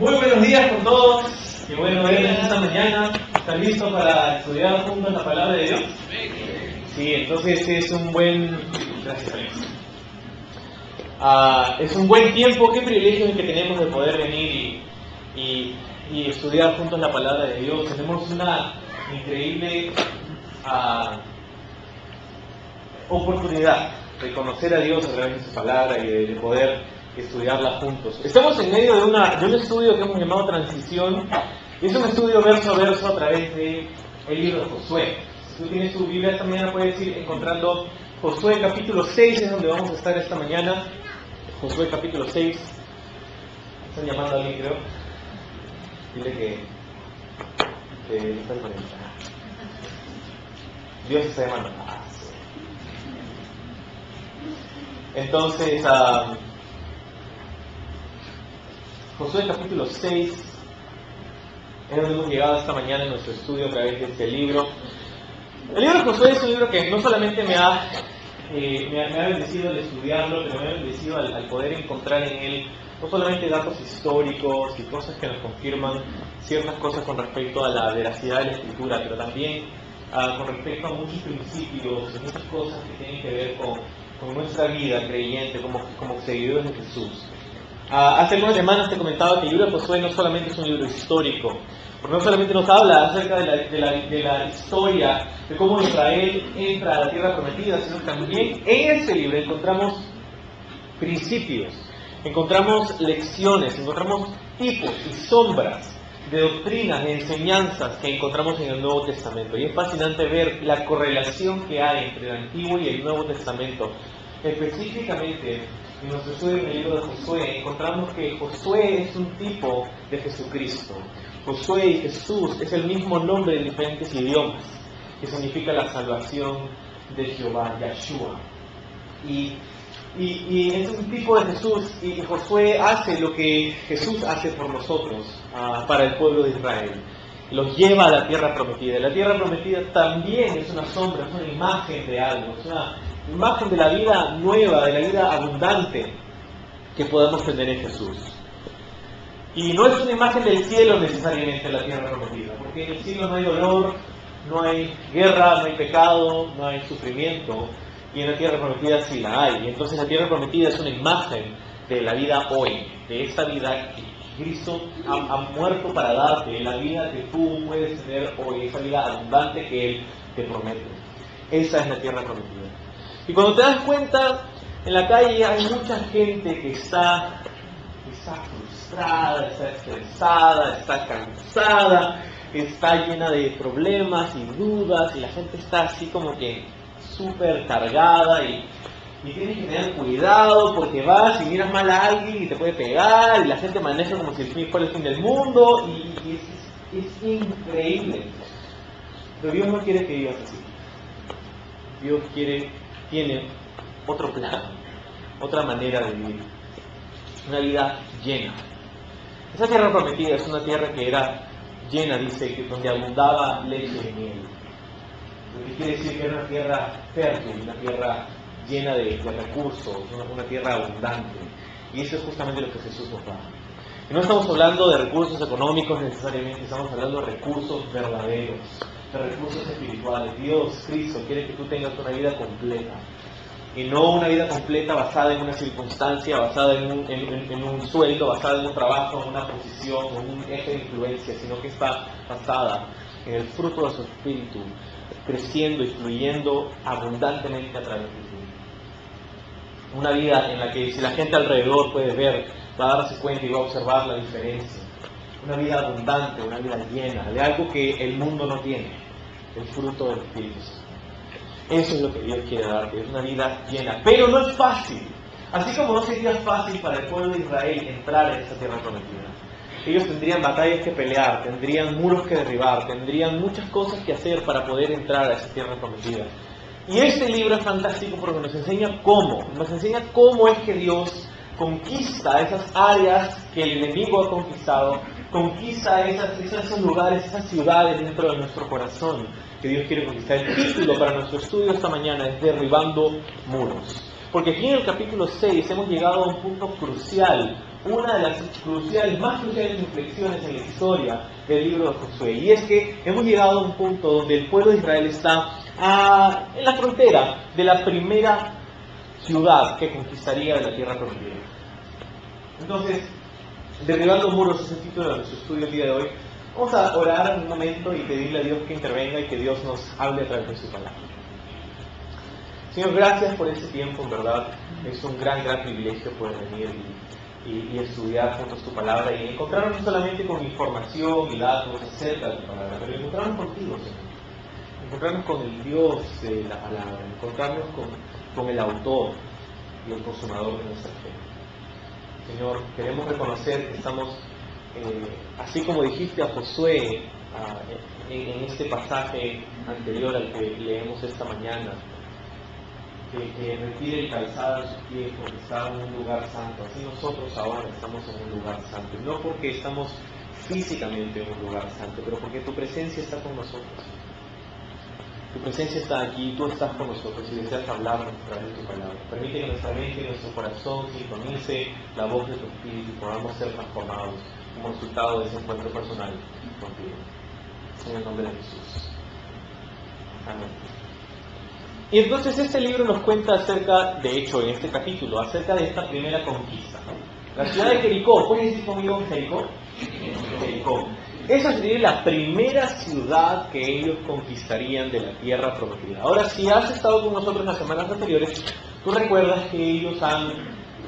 Muy buenos días con todos. Qué bueno verles esta mañana. ¿Están listos para estudiar juntos la palabra de Dios? Sí, entonces es un buen... Gracias, Alex. Es un buen tiempo. Qué privilegio el que tenemos de poder venir y estudiar juntos la palabra de Dios. Tenemos una increíble oportunidad de conocer a Dios a través de su palabra y de poder estudiarla juntos. Estamos en medio de un estudio que hemos llamado Transición. Es un estudio verso a verso a través del libro de Josué. Si tú tienes tu Biblia esta mañana, puedes ir encontrando Josué capítulo 6, es donde vamos a estar esta mañana. Josué capítulo 6. Están llamando a alguien, creo. Dile que está en cuarenta. Dios está llamando. Entonces, Josué capítulo 6 es donde hemos llegado esta mañana en nuestro estudio a través de este libro. El libro de Josué es un libro que no solamente me ha bendecido al estudiarlo, pero me ha bendecido al poder encontrar en él no solamente datos históricos y cosas que nos confirman ciertas cosas con respecto a la veracidad de la Escritura, pero también con respecto a muchos principios y muchas cosas que tienen que ver con nuestra vida creyente como seguidores de Jesús. Hace algunas semanas te comentaba que el libro de Josué no solamente es un libro histórico, porque no solamente nos habla acerca de la historia, de cómo Israel entra a la tierra prometida, sino que también en este libro encontramos principios, encontramos lecciones, encontramos tipos y sombras de doctrinas, de enseñanzas que encontramos en el Nuevo Testamento. Y es fascinante ver la correlación que hay entre el Antiguo y el Nuevo Testamento. Específicamente, en nuestro estudio en el libro de Josué, encontramos que Josué es un tipo de Jesucristo. Josué y Jesús es el mismo nombre en diferentes idiomas, que significa la salvación de Jehová, Yahshua. Y es un tipo de Jesús, y Josué hace lo que Jesús hace por nosotros, para el pueblo de Israel. Los lleva a la tierra prometida. La tierra prometida también es una sombra, es una imagen de algo, es una imagen de la vida nueva, de la vida abundante que podemos tener en Jesús. Y no es una imagen del cielo necesariamente la tierra prometida, porque en el cielo no hay dolor, no hay guerra, no hay pecado, no hay sufrimiento. Y en la tierra prometida sí la hay. Y entonces la tierra prometida es una imagen de la vida hoy, de esta vida que Cristo ha muerto para darte, la vida que tú puedes tener hoy, esa vida abundante que Él te promete. Esa es la tierra prometida. Y cuando te das cuenta, en la calle hay mucha gente que está frustrada, está estresada, está cansada, está llena de problemas y dudas, y la gente está así como que súper cargada y tienes que tener cuidado porque vas y miras mal a alguien y te puede pegar, y la gente maneja como si el fin fuera el fin del mundo, y es increíble. Pero Dios no quiere que vivas así. Dios tiene otro plan, otra manera de vivir, una vida llena. Esa tierra prometida es una tierra que era llena, dice, que donde abundaba leche y miel. Lo que quiere decir que era una tierra fértil, una tierra llena de recursos, una tierra abundante. Y eso es justamente lo que Jesús nos da. Y no estamos hablando de recursos económicos necesariamente, estamos hablando de recursos verdaderos, de recursos espirituales. Dios, Cristo, quiere que tú tengas una vida completa. Y no una vida completa basada en una circunstancia, basada en un sueldo, basada en un trabajo, en una posición, en un eje de influencia, sino que está basada en el fruto de su espíritu, creciendo y fluyendo abundantemente a través de ti. Una vida en la que si la gente alrededor puede ver, va a darse cuenta y va a observar la diferencia. Una vida abundante, una vida llena, de algo que el mundo no tiene, el fruto del Espíritu Santo. Eso es lo que Dios quiere darte, es una vida llena. Pero no es fácil. Así como no sería fácil para el pueblo de Israel entrar en esa tierra prometida. Ellos tendrían batallas que pelear, tendrían muros que derribar, tendrían muchas cosas que hacer para poder entrar a esa tierra prometida. Y este libro es fantástico porque nos enseña cómo es que Dios conquista esas áreas que el enemigo ha conquistado, conquista esos lugares, esas ciudades dentro de nuestro corazón que Dios quiere conquistar. El título para nuestro estudio esta mañana es Derribando Muros. Porque aquí en el capítulo 6 hemos llegado a un punto crucial una de las más cruciales inflexiones en la historia del libro de Josué. Y es que hemos llegado a un punto donde el pueblo de Israel está en la frontera de la primera ciudad que conquistaría de la tierra prometida. Entonces, derribando muros es el título de nuestro estudio el día de hoy. Vamos a orar un momento y pedirle a Dios que intervenga y que Dios nos hable a través de su palabra. Señor, gracias por este tiempo, en verdad. Es un gran privilegio poder venir y estudiar juntos tu palabra y encontrarnos no solamente con información y datos acerca de tu palabra, pero encontrarnos contigo, Señor. Encontrarnos con el Dios de la palabra, encontrarnos con el autor y el consumador de nuestra fe. Señor, queremos reconocer que estamos, así como dijiste a Josué en este pasaje anterior al que leemos esta mañana, que retire el calzado de sus pies porque está en un lugar santo. Así nosotros ahora estamos en un lugar santo. Y no porque estamos físicamente en un lugar santo, pero porque tu presencia está con nosotros. Tu presencia está aquí, tú estás con nosotros y deseas hablarnos a través de tu palabra. Permite que nuestra mente y nuestro corazón sintonice la voz de tu Espíritu y podamos ser transformados como resultado de ese encuentro personal contigo. En el nombre de Jesús. Amén. Y entonces este libro nos cuenta acerca, de hecho en este capítulo, acerca de esta primera conquista. La ciudad de Jericó, ¿puedes decir conmigo Jericó? Jericó. Esa sería la primera ciudad que ellos conquistarían de la tierra prometida. Ahora, si has estado con nosotros las semanas anteriores, tú recuerdas que ellos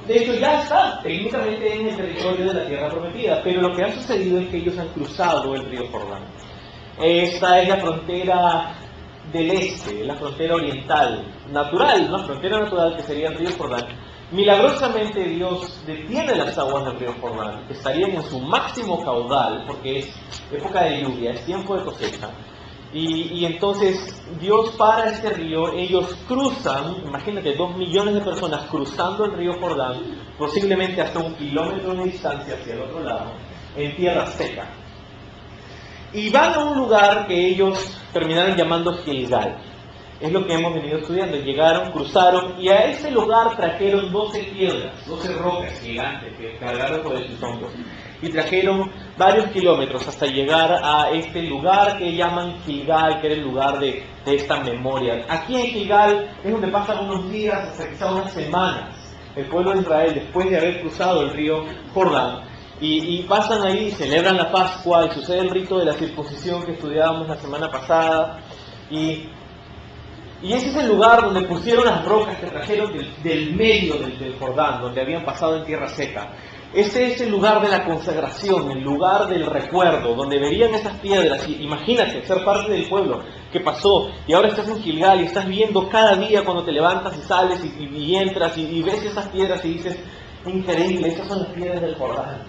de hecho ya están técnicamente en el territorio de la tierra prometida, pero lo que ha sucedido es que ellos han cruzado el río Jordán. Esta es la frontera del este, la frontera oriental, natural, ¿no? Frontera natural que sería el río Jordán. Milagrosamente Dios detiene las aguas del río Jordán, que estarían en su máximo caudal, porque es época de lluvia, es tiempo de cosecha. Y entonces Dios para este río, ellos cruzan, imagínate, 2 millones de personas cruzando el río Jordán, posiblemente hasta 1 kilómetro de distancia hacia el otro lado, en tierra seca. Y van a un lugar que ellos terminaron llamando Gilgal. Es lo que hemos venido estudiando. Llegaron, cruzaron y a ese lugar trajeron 12 piedras, 12 rocas gigantes que cargaron por sus hombros. Y trajeron varios kilómetros hasta llegar a este lugar que llaman Gilgal, que era el lugar de esta memoria. Aquí en Gilgal es donde pasan unos días, hasta quizá unas semanas, el pueblo de Israel, después de haber cruzado el río Jordán. Y pasan ahí, celebran la Pascua, y sucede el rito de la circuncisión que estudiábamos la semana pasada. Y ese es el lugar donde pusieron las rocas que trajeron del medio del Jordán, donde habían pasado en tierra seca. Ese es el lugar de la consagración, el lugar del recuerdo, donde verían esas piedras. Y imagínate, ser parte del pueblo que pasó, y ahora estás en Gilgal y estás viendo cada día cuando te levantas y sales y entras y ves esas piedras y dices, increíble, esas son las piedras del Jordán.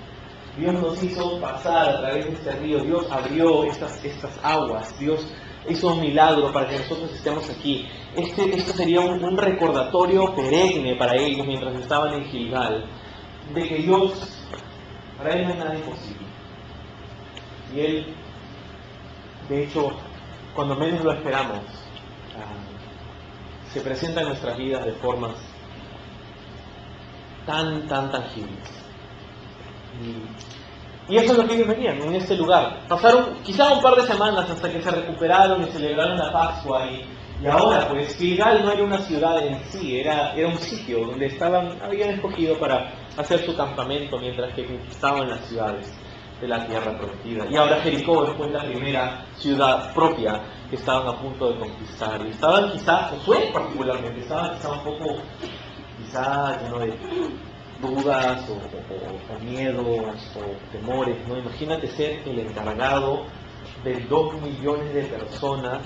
Dios nos hizo pasar a través de este río, Dios abrió estas aguas, Dios hizo un milagro para que nosotros estemos aquí. Esto sería un recordatorio perenne para ellos mientras estaban en Gilgal, de que Dios, para Él no hay nada imposible. Y Él, de hecho, cuando menos lo esperamos, se presenta en nuestras vidas de formas tan tangibles. Y eso es lo que ellos venían en este lugar. Pasaron quizá un par de semanas hasta que se recuperaron y celebraron la Pascua. Y ahora, pues, Gilgal no era una ciudad en sí, era un sitio donde habían escogido para hacer su campamento mientras que conquistaban las ciudades de la tierra prometida. Y ahora Jericó fue la primera ciudad propia que estaban a punto de conquistar. Y estaban quizá, Josué particularmente, estaban quizá un poco, lleno de dudas o miedos o temores, ¿no? Imagínate ser el encargado de 2 millones de personas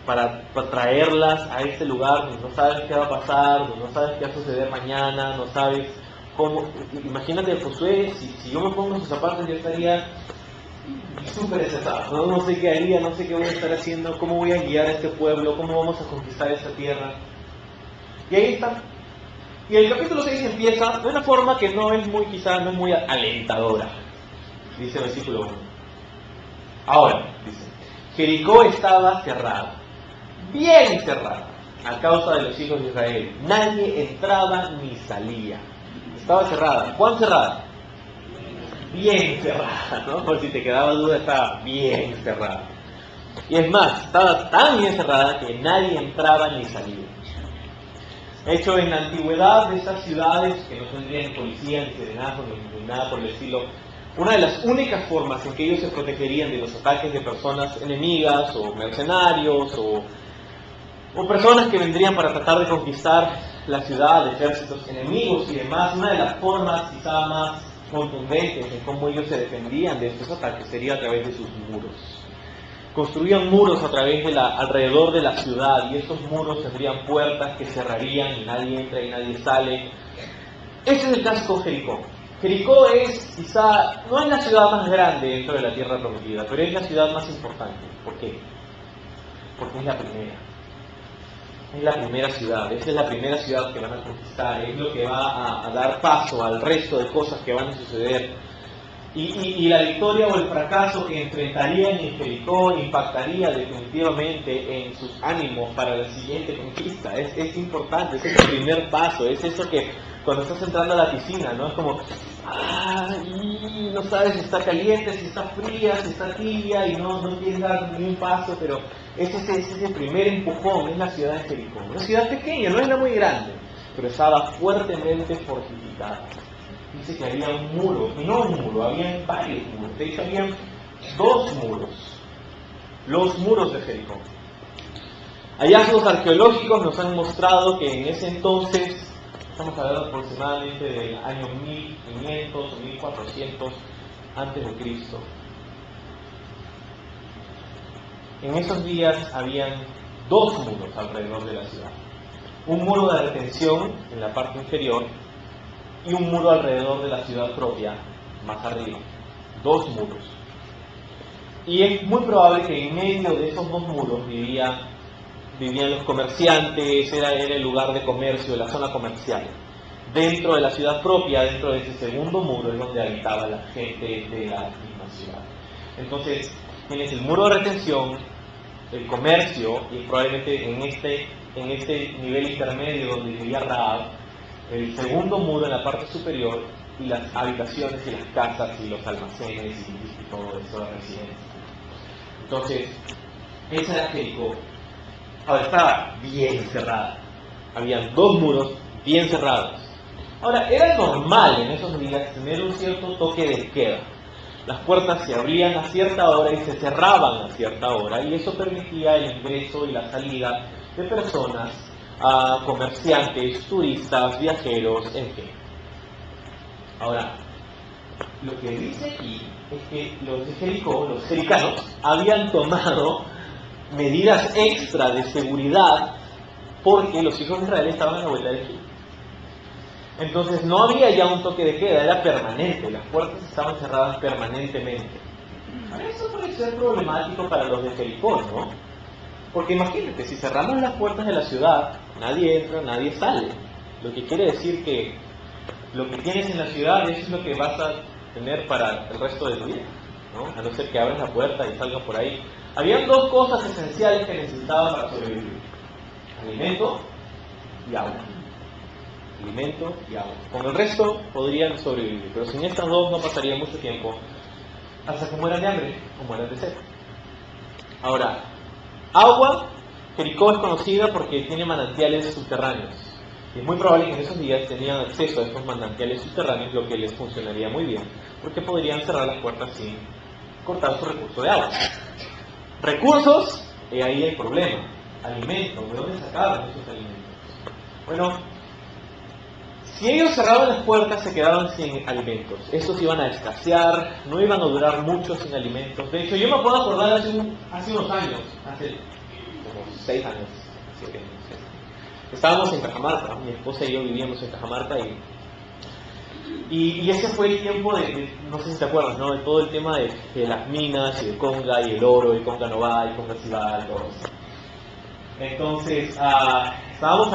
para traerlas a este lugar donde no sabes qué va a pasar, donde no sabes qué va a suceder mañana, no sabes cómo. Imagínate, Josué, si yo me pongo en sus zapatos, yo estaría súper estresado, no sé qué haría, no sé qué voy a estar haciendo, cómo voy a guiar a este pueblo, cómo vamos a conquistar esta tierra. Y ahí está. Y el capítulo 6 empieza de una forma que no es muy alentadora. Dice el versículo 1. Ahora, dice, Jericó estaba cerrada, bien cerrada, a causa de los hijos de Israel. Nadie entraba ni salía. Estaba cerrada. ¿Cuán cerrada? bien cerrada, ¿no? Por si te quedaba duda, estaba bien cerrada. Y es más, estaba tan bien cerrada que nadie entraba ni salía. De hecho, en la antigüedad de estas ciudades, que no tendrían policía, ni serenazgo, ni nada por el estilo, una de las únicas formas en que ellos se protegerían de los ataques de personas enemigas, o mercenarios, o personas que vendrían para tratar de conquistar la ciudad, ejércitos enemigos y demás, una de las formas quizá más contundentes de cómo ellos se defendían de estos ataques sería a través de sus muros. Construían muros alrededor de la ciudad, y estos muros tendrían puertas que cerrarían y nadie entra y nadie sale. Ese es el caso con Jericó. Jericó es quizá, no es la ciudad más grande dentro de la tierra prometida, pero es la ciudad más importante. ¿Por qué? Porque es la primera. Es la primera ciudad, esa es la primera ciudad que van a conquistar, es lo que va a dar paso al resto de cosas que van a suceder. Y la victoria o el fracaso que enfrentarían en Jericó impactaría definitivamente en sus ánimos para la siguiente conquista. Es importante, ese es el primer paso, es eso que cuando estás entrando a la piscina, ¿no? Es como, no sabes si está caliente, si está fría, si está tibia, y no quieres dar ni un paso, pero ese es el primer empujón, es la ciudad de Jericó. Una ciudad pequeña, no era muy grande, pero estaba fuertemente fortificada. Dice que había un muro, y no un muro, habían varios muros. De hecho, habían 2 muros, los muros de Jericó. Hallazgos arqueológicos nos han mostrado que en ese entonces, estamos hablando aproximadamente del año 1500 o 1400 antes de Cristo. En esos días habían 2 muros alrededor de la ciudad. Un muro de retención en la parte inferior y un muro alrededor de la ciudad propia, más arriba. 2 muros. Y es muy probable que en medio de esos 2 muros vivían los comerciantes, era el lugar de comercio, la zona comercial. Dentro de la ciudad propia, dentro de ese segundo muro, es donde habitaba la gente de la misma ciudad. Entonces, tienes el muro de retención, el comercio, y probablemente en este nivel intermedio donde vivía Rahab, el segundo muro en la parte superior, y las habitaciones y las casas y los almacenes y todo eso de residencia. Entonces, esa era Jericó. Ahora estaba bien cerrada. Habían 2 muros bien cerrados. Ahora, era normal en esos días tener un cierto toque de queda. Las puertas se abrían a cierta hora y se cerraban a cierta hora, y eso permitía el ingreso y la salida de personas, a comerciantes, turistas, viajeros, en fin. Ahora, lo que dice aquí es que los de Jericó, los jericanos, habían tomado medidas extra de seguridad porque los hijos de Israel estaban a la vuelta de Egipto. Entonces no había ya un toque de queda, era permanente, las puertas estaban cerradas permanentemente. Ahora, eso puede ser problemático para los de Jericó, ¿no? Porque imagínate, si cerramos las puertas de la ciudad, nadie entra, nadie sale. Lo que quiere decir que lo que tienes en la ciudad es lo que vas a tener para el resto de tu vida, ¿no? A no ser que abras la puerta y salgas por ahí. Habían 2 cosas esenciales que necesitaban para sobrevivir: alimento y agua. Alimento y agua. Con el resto podrían sobrevivir, pero sin estas 2 no pasaría mucho tiempo hasta que mueran de hambre o mueran de sed. Ahora, agua, Jericó es conocida porque tiene manantiales subterráneos. Y es muy probable que en esos días tenían acceso a estos manantiales subterráneos, lo que les funcionaría muy bien, porque podrían cerrar las puertas sin cortar su recurso de agua. Recursos, y ahí hay problema. Alimentos, ¿de dónde sacaban esos alimentos? Bueno, si ellos cerraban las puertas, se quedaban sin alimentos. Estos iban a escasear, no iban a durar mucho sin alimentos. De hecho, yo me puedo acordar hace unos años, hace como 6 años, 7 años. Estábamos en Cajamarca, mi esposa y yo vivíamos en Cajamarca, y ese fue el tiempo no sé si te acuerdas, ¿no? De todo el tema de las minas, y de Conga, y el oro, y Conga Nová, y Conga Cibal, y todo eso. Entonces, estábamos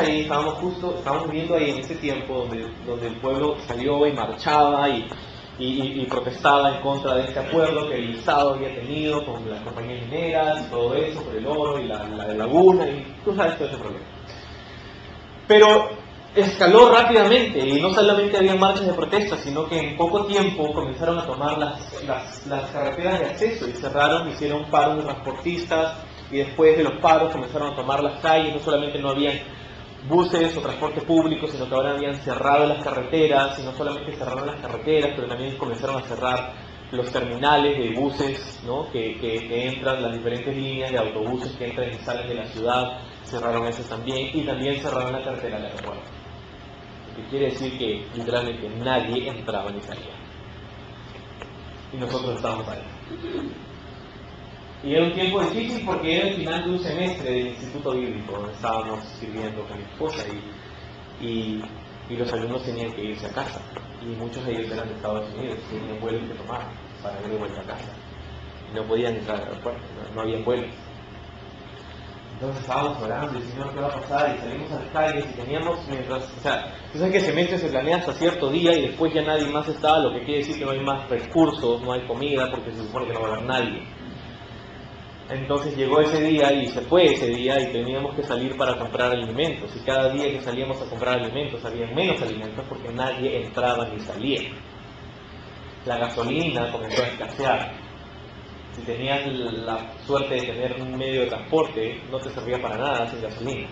viviendo ahí en ese tiempo donde el pueblo salió y marchaba y protestaba en contra de este acuerdo que el Estado había tenido con las compañías mineras y todo eso, por el oro y la laguna, y tú sabes todo ese problema. Pero escaló rápidamente y no solamente había marchas de protesta, sino que en poco tiempo comenzaron a tomar las carreteras de acceso y cerraron, hicieron paros de transportistas y después de los paros comenzaron a tomar las calles. No solamente no habían buses o transporte público, sino que ahora habían cerrado las carreteras, y no solamente cerraron las carreteras, pero también comenzaron a cerrar los terminales de buses, ¿no? que entran, las diferentes líneas de autobuses que entran y salen de la ciudad, cerraron eso también, y también cerraron la carretera del aeropuerto. Lo que quiere decir que literalmente nadie entraba ni salía. Y nosotros estábamos ahí. Y era un tiempo difícil porque era el final de un semestre del Instituto Bíblico, donde estábamos sirviendo con mi esposa, y los alumnos tenían que irse a casa. Y muchos de ellos eran de Estados Unidos, tenían vuelos que tomar para ir de vuelta a casa. Y no podían entrar al aeropuerto, no había vuelos. Entonces estábamos orando, y Señor, ¿qué va a pasar? Y salimos a las calles y teníamos, tú sabes que el semestre se planea hasta cierto día y después ya nadie más está, lo que quiere decir que no hay más recursos, no hay comida, porque se supone que no va a haber nadie. Entonces llegó ese día y se fue ese día y teníamos que salir para comprar alimentos, y cada día que salíamos a comprar alimentos había menos alimentos porque nadie entraba ni salía. La gasolina comenzó a escasear. Si tenías la suerte de tener un medio de transporte, no te servía para nada sin gasolina.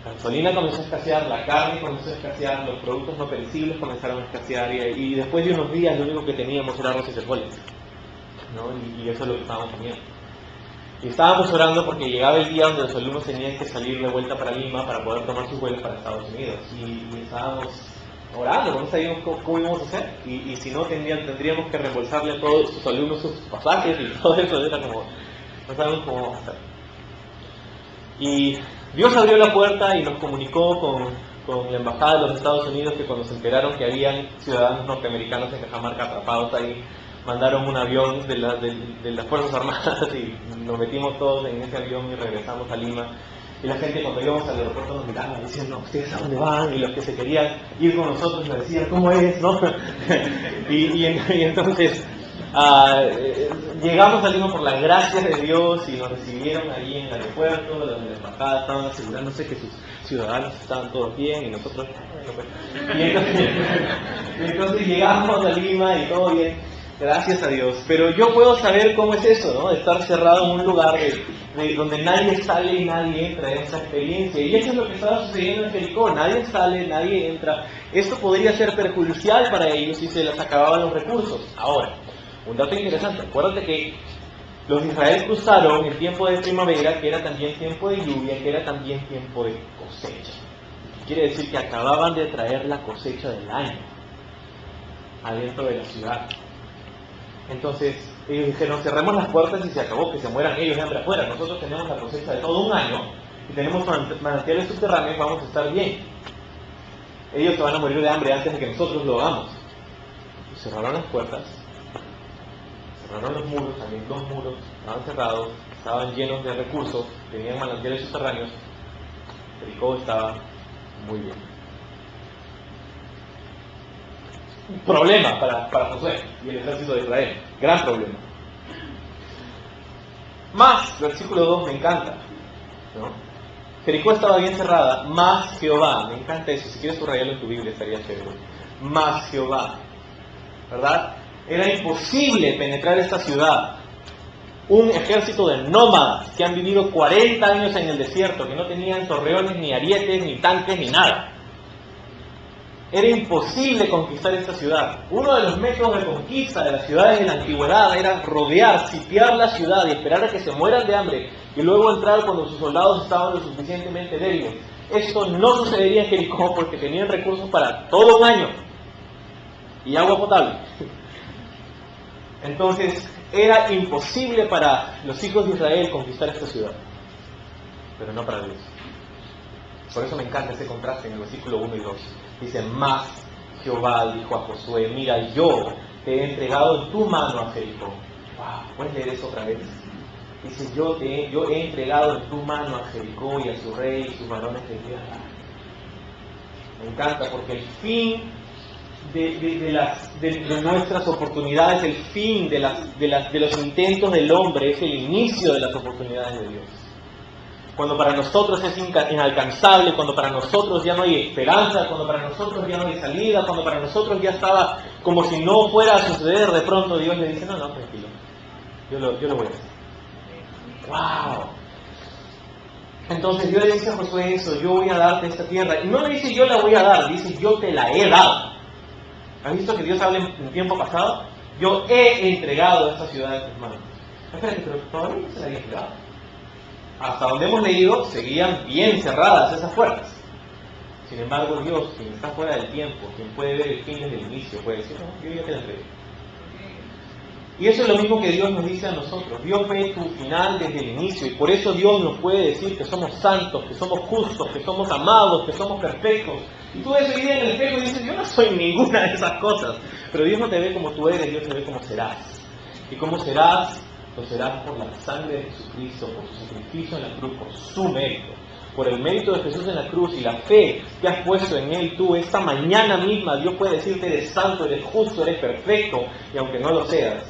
La gasolina comenzó a escasear, la carne comenzó a escasear, los productos no perecibles comenzaron a escasear, y después de unos días lo único que teníamos era arroz y frijoles, ¿no? Y eso es lo que estábamos comiendo. Y estábamos orando porque llegaba el día donde los alumnos tenían que salir de vuelta para Lima para poder tomar sus vuelos para Estados Unidos. Y estábamos orando, no sabíamos cómo íbamos a hacer. Y si no, tendríamos que reembolsarle a todos sus alumnos sus pasajes y todo eso. Era como, no sabemos cómo vamos a hacer. Y Dios abrió la puerta y nos comunicó con la Embajada de los Estados Unidos, que cuando se enteraron que habían ciudadanos norteamericanos en Cajamarca atrapados ahí, mandaron un avión de las Fuerzas Armadas y nos metimos todos en ese avión y regresamos a Lima. Y la gente, cuando íbamos al aeropuerto, nos miraba diciendo, ¿ustedes a dónde van? Y los que se querían ir con nosotros nos decían, ¿cómo es? ¿No? y entonces llegamos a Lima por las gracias de Dios, y nos recibieron ahí en el aeropuerto, donde la embajada estaban asegurándose que sus ciudadanos estaban todos bien, y nosotros, y entonces llegamos a Lima y todo bien. Gracias a Dios. Pero yo puedo saber cómo es eso, ¿no? De estar cerrado en un lugar donde nadie sale y nadie entra en esa experiencia. Y eso es lo que estaba sucediendo en Jericó. Nadie sale, nadie entra. Esto podría ser perjudicial para ellos si se les acababan los recursos. Ahora, un dato interesante. Acuérdate que los de Israel cruzaron el tiempo de primavera, que era también tiempo de lluvia, que era también tiempo de cosecha. Quiere decir que acababan de traer la cosecha del año adentro de la ciudad. Entonces ellos dijeron, cerremos las puertas y se acabó, que se mueran ellos de hambre afuera. Nosotros tenemos la cosecha de todo un año y tenemos manantiales subterráneos, vamos a estar bien. Ellos se van a morir de hambre antes de que nosotros lo hagamos. Y cerraron las puertas, cerraron los muros, también 2 muros, estaban cerrados, estaban llenos de recursos, tenían manantiales subterráneos. Jericó estaba muy bien. Problema para Josué y el ejército de Israel, gran problema. Más, versículo 2 me encanta, ¿no? Jericó estaba bien cerrada, más Jehová, me encanta eso, si quieres subrayarlo en tu Biblia estaría chévere. Más Jehová, ¿verdad? Era imposible penetrar esta ciudad. Un ejército de nómadas que han vivido 40 años en el desierto, que no tenían torreones, ni arietes, ni tanques, ni nada. Era imposible conquistar esta ciudad. Uno de los métodos de conquista de las ciudades de la antigüedad era rodear, sitiar la ciudad y esperar a que se mueran de hambre y luego entrar cuando sus soldados estaban lo suficientemente débiles. Esto no sucedería en Jericó porque tenían recursos para todo un año y agua potable. Entonces era imposible para los hijos de Israel conquistar esta ciudad, pero no para Dios. Por eso me encanta ese contraste en el versículo 1 y 2. Dice, más Jehová dijo a Josué, mira, yo te he entregado en tu mano a Jericó. Wow, ¿puedes leer eso otra vez? Dice, yo he entregado en tu mano a Jericó y a su rey y sus varones de guerra. Me encanta porque el fin de nuestras oportunidades, el fin de los intentos del hombre es el inicio de las oportunidades de Dios. cuando para nosotros es inalcanzable, cuando para nosotros ya no hay esperanza, cuando para nosotros ya no hay salida, cuando para nosotros ya estaba como si no fuera a suceder, de pronto Dios le dice, no, tranquilo, yo lo voy a hacer. ¡Wow! Entonces Dios le dice a Josué eso, yo voy a darte esta tierra. Y no le dice yo la voy a dar, dice yo te la he dado. ¿Has visto que Dios habla en tiempo pasado? Yo he entregado esta ciudad a tus manos. Espérate, pero todavía no se la había entregado. Hasta donde hemos leído, seguían bien cerradas esas puertas. Sin embargo, Dios, quien está fuera del tiempo, quien puede ver el fin desde el inicio, puede decir, no, yo ya te la entregué. Y eso es lo mismo que Dios nos dice a nosotros. Dios ve tu final desde el inicio, y por eso Dios nos puede decir que somos santos, que somos justos, que somos amados, que somos perfectos. Y tú ves hoy día en el espejo y dices, yo no soy ninguna de esas cosas. Pero Dios no te ve como tú eres, Dios te ve como serás. ¿Y cómo serás? Lo serás por la sangre de Jesucristo, por su sacrificio en la cruz, por su mérito. Por el mérito de Jesús en la cruz y la fe que has puesto en Él, tú esta mañana misma Dios puede decirte, eres santo, eres justo, eres perfecto. Y aunque no lo seas,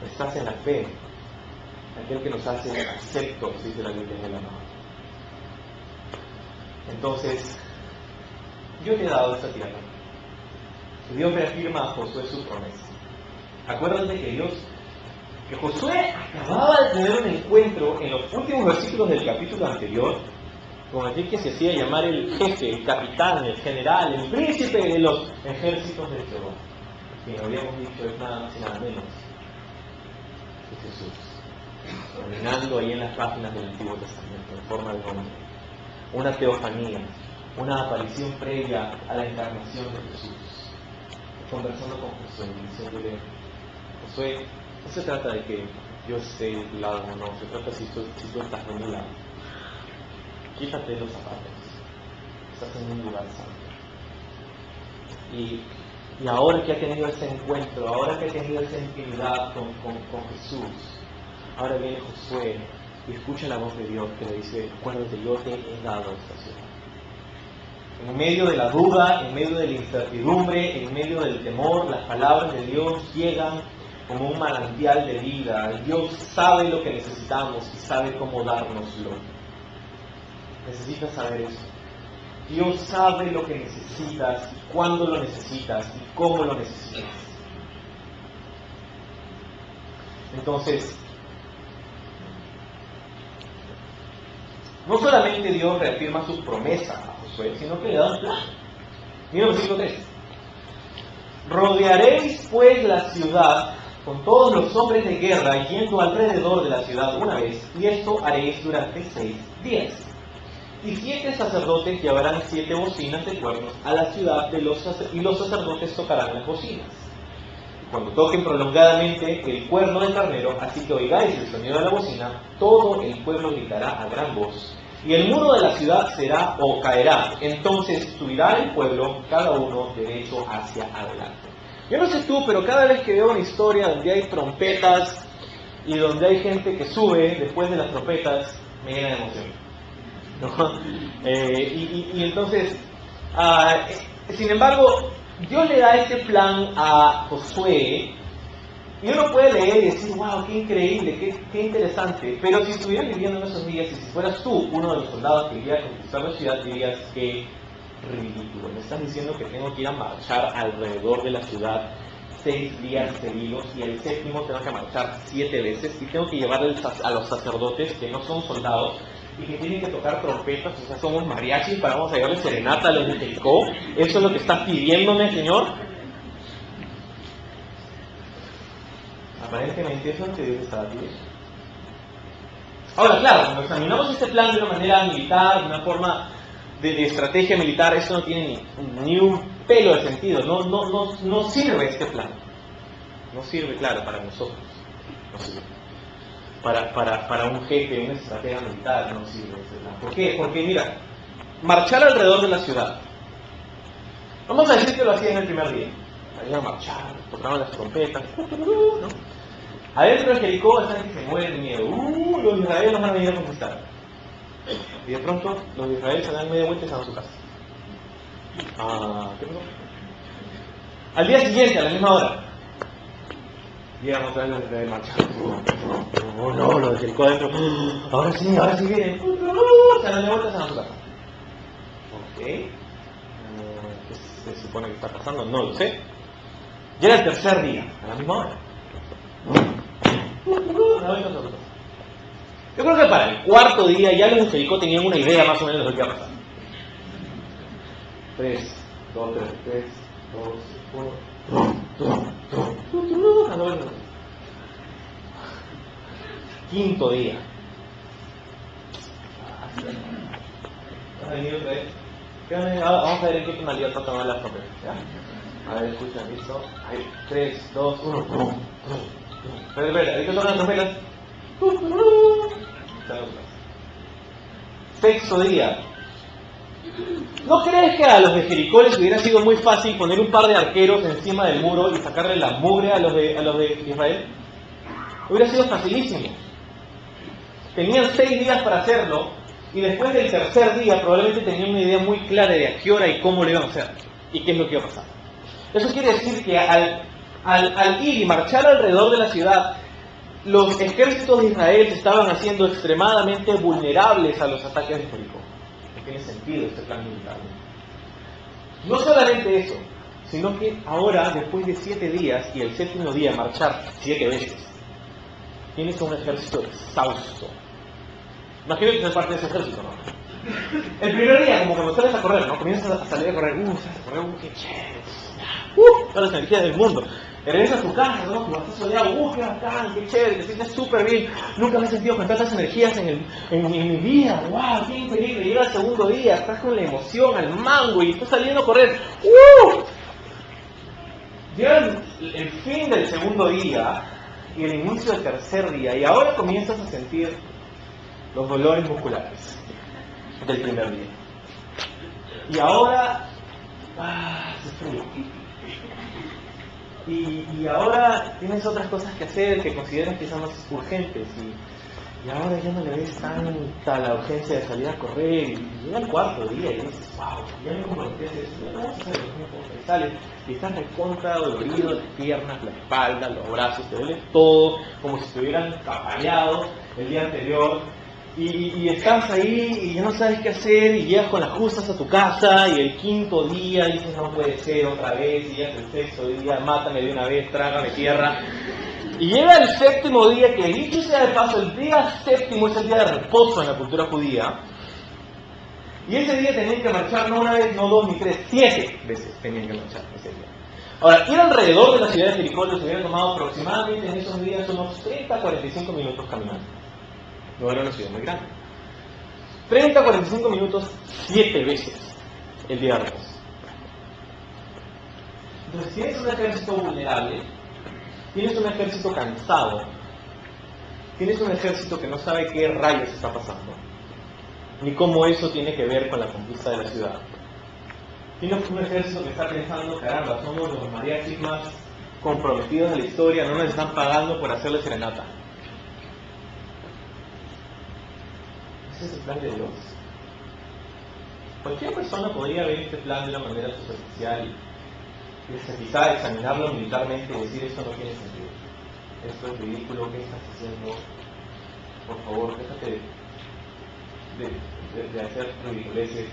estás en la fe, aquel que nos hace aceptos, dice la Biblia en el amor. Entonces, yo te he dado esta tierra. Dios reafirma a Josué su promesa. Acuérdate que Josué acababa de tener un encuentro en los últimos versículos del capítulo anterior con aquel que se hacía llamar el jefe, el capitán, el general, el príncipe de los ejércitos de Jehová, quien habíamos dicho es nada más y nada menos que Jesús, caminando ahí en las páginas del Antiguo Testamento en forma de hombre, una teofanía, una aparición previa a la encarnación de Jesús, conversando con Josué, diciéndole, Josué, no se trata de que yo esté de tu lado o no, se trata si tú estás de mi lado. Quítate los zapatos, estás en un lugar santo. Y ahora que ha tenido ese encuentro, ahora que ha tenido esa intimidad con Jesús, ahora viene Josué y escucha la voz de Dios que le dice, acuérdate, yo te he dado esta ciudad. En medio de la duda, en medio de la incertidumbre, en medio del temor, las palabras de Dios llegan como un manantial de vida. Dios sabe lo que necesitamos y sabe cómo dárnoslo. Necesitas saber eso. Dios sabe lo que necesitas, y cuándo lo necesitas, y cómo lo necesitas. Entonces, no solamente Dios reafirma su promesa a Josué, sino que le da un plan. Mira el versículo 3. Rodearéis pues la ciudad con todos los hombres de guerra yendo alrededor de la ciudad una vez, y esto haréis durante 6 días. Y 7 sacerdotes llevarán 7 bocinas de cuernos a la ciudad y los sacerdotes tocarán las bocinas. Y cuando toquen prolongadamente el cuerno del carnero, así que oigáis el sonido de la bocina, todo el pueblo gritará a gran voz, y el muro de la ciudad será o caerá. Entonces subirá el pueblo, cada uno derecho hacia adelante. Yo no sé tú, pero cada vez que veo una historia donde hay trompetas y donde hay gente que sube después de las trompetas, me llena de emoción. ¿No? Y entonces, sin embargo, Dios le da este plan a Josué, y uno puede leer y decir, wow, qué increíble, qué interesante, pero si estuvieras viviendo en esos días y si fueras tú uno de los soldados que iría a conquistar la ciudad, dirías, qué ridículo, me estás diciendo que tengo que ir a marchar alrededor de la ciudad 6 días seguidos, y el 7º tengo que marchar 7 veces, y tengo que llevar a los sacerdotes que no son soldados y que tienen que tocar trompetas, o sea, somos mariachis, para vamos a llevarle serenata a los de Jericó. ¿Eso es lo que estás pidiéndome, Señor? Aparentemente eso es lo que Dios estaba pidiendo. Ahora, claro, cuando examinamos este plan de una manera militar, de una forma de estrategia militar, eso no tiene ni un pelo de sentido. No sirve este plan. No sirve, claro, para nosotros. No sirve. Para un jefe, una estratega militar, no sirve este plan. ¿Por qué? Porque, mira, marchar alrededor de la ciudad. Vamos a decir que lo hacían el primer día. Iban a marchar, tocaban las trompetas, ¿no? Adentro de Jericó están que se mueren de miedo. Los israelíes nos van a venir a conquistar. Y de pronto los israelíes se dan media vuelta y se van a su casa. ¿Qué pasó? Al día siguiente, a la misma hora, llegan otra vez los israelíes marchando. No, los de Jericó adentro. Ahora sí vienen. se dan de vuelta y se van a su casa. Ok. ¿Qué se supone que está pasando? No lo sé. Llega el tercer día, a la misma hora. Yo creo que para el cuarto día ya los de Jericó tenían una idea más o menos de lo que iba a pasar. 3, 2, 3, 2, 1. Quinto día. Vamos a ver en qué tonalidad tocan las trompetas. A ver, escuchen, listo. 3, 2, 1. Espera, ahorita tocan las trompetas. Sexto día. ¿No crees que a los de Jericó les hubiera sido muy fácil poner un par de arqueros encima del muro y sacarle la mugre a los de Israel? Hubiera sido facilísimo. Tenían 6 días para hacerlo y después del tercer día probablemente tenían una idea muy clara de a qué hora y cómo lo iban a hacer y qué es lo que iba a pasar. Eso quiere decir que al ir y marchar alrededor de la ciudad, los ejércitos de Israel se estaban haciendo extremadamente vulnerables a los ataques de Jericó. No tiene sentido este plan militar. No solamente eso, sino que ahora, después de 7 días y el séptimo día marchar 7 veces, tienes un ejército exhausto. Imagínate que ser parte de ese ejército, ¿no? El primer día, como cuando sales a correr, ¿no? Comienzas a salir a correr, sales a correr, qué chévere, todas las energías del mundo. Te regresas a tu casa, ¿no? Tú vas soleado, qué bacán, qué chévere, te sientes súper bien. Nunca me he sentido con tantas energías en mi vida. ¡Wow! ¡Qué increíble! Llega el segundo día, estás con la emoción al mango y estás saliendo a correr. Llega el fin del segundo día y el inicio del tercer día y ahora comienzas a sentir los dolores musculares del primer día. Y ahora hace frío. Y ahora tienes otras cosas que hacer que consideras que son más urgentes y ahora ya no le ves tanta la urgencia de salir a correr y llega el cuarto día y dices, wow, ya me comprometí a hacer esto, vamos a hacer y sales y estás recontra dolorido, las piernas, la espalda, los brazos, te duele todo como si te hubieran capañado el día anterior y estás ahí y ya no sabes qué hacer y llegas con las justas a tu casa y el quinto día dices no puede ser otra vez y ya es el sexto día, mátame de una vez, trágame tierra y llega el séptimo día que dicho sea de paso el día séptimo es el día de reposo en la cultura judía y ese día tenían que marchar no una vez, no 2 ni 3, 7 veces tenían que marchar ese día. Ahora, ir alrededor de la ciudad de Jericó les hubiera tomado aproximadamente en esos días unos 30-45 minutos caminando. No era una ciudad muy grande. 30-45 minutos 7 veces el día de reposo. Entonces, tienes un ejército vulnerable, tienes un ejército cansado, tienes un ejército que no sabe qué rayos está pasando, ni cómo eso tiene que ver con la conquista de la ciudad. Tienes un ejército que está pensando, caramba, somos los mariachis más comprometidos de la historia, no nos están pagando por hacerle serenata. Ese es el plan de Dios. Cualquier persona podría ver este plan de una manera superficial y quizá examinarlo militarmente y decir esto no tiene sentido. Esto es ridículo, ¿qué estás haciendo? Por favor, déjate de hacer ridiculeces.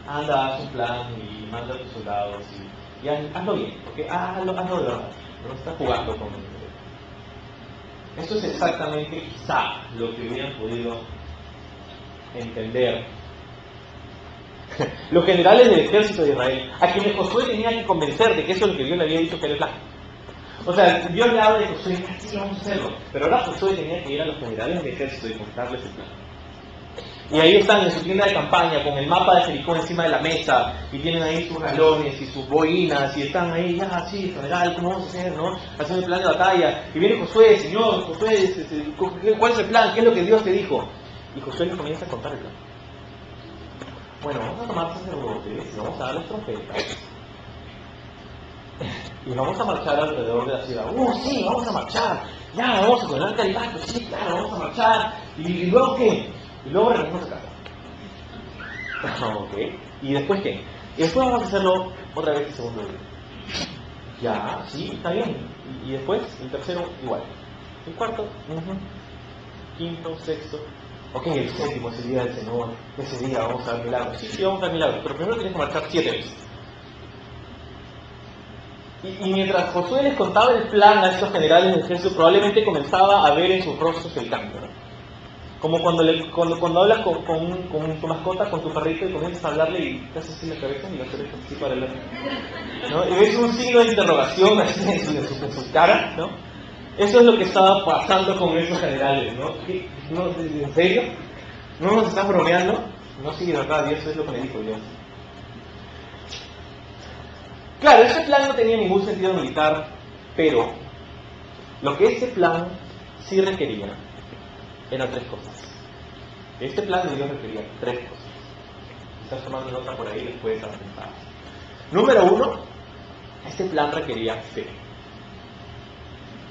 Anda, haz un plan y manda a tus soldados y hazlo bien, porque hazlo de verdad. No estás jugando con él. Eso es exactamente quizá lo que hubieran podido entender los generales del ejército de Israel, a quienes Josué tenía que convencer de que eso es lo que Dios le había dicho que era el plan. O sea, Dios le habla de Josué, sí, vamos a hacerlo, pero ahora Josué tenía que ir a los generales del ejército y contarles el plan. Y ahí están en su tienda de campaña con el mapa de Jericó encima de la mesa y tienen ahí sus galones y sus boinas y están ahí, ya, sí, general, ¿cómo vamos a hacer, no? Haciendo el plan de batalla. Y viene Josué, señor, Josué, ¿cuál es el plan? ¿Qué es lo que Dios te dijo? Y Josué les comienza a contar el plan. Bueno, vamos a tomar sacerdotes y vamos a dar las trompetas y vamos a marchar alrededor de la ciudad. Sí, vamos a marchar. Ya, vamos a poner el califato. Sí, claro, vamos a marchar. ¿Y luego qué? Y luego regresamos a casa. Ok. ¿Y después qué? Y después vamos a hacerlo otra vez el segundo día. Ya, sí, está bien. Y después, el tercero, igual. El cuarto, quinto, sexto. Ok, el séptimo es el día del Señor, ese día vamos a ver milagros. Sí, vamos a ver milagros, pero primero tienes que marchar 7 veces. Y mientras Josué les contaba el plan a estos generales del ejército, probablemente comenzaba a ver en sus rostros el cambio, ¿no? Como cuando hablas con tu mascota, con tu perrito, y comienzas a hablarle y te haces así la cabeza y las orejas así para adelante, ¿no? Y ves un signo de interrogación así en su cara, ¿no? Eso es lo que estaba pasando con esos generales, ¿no? ¿No? ¿En serio? ¿No nos están bromeando? No, sí, de verdad, Dios es lo que me dijo Dios. Claro, ese plan no tenía ningún sentido militar, pero lo que ese plan sí requería eran 3 cosas. Este plan de Dios requería 3 cosas. Si estás tomando nota por ahí, les puedes apuntar. Número 1, este plan requería fe.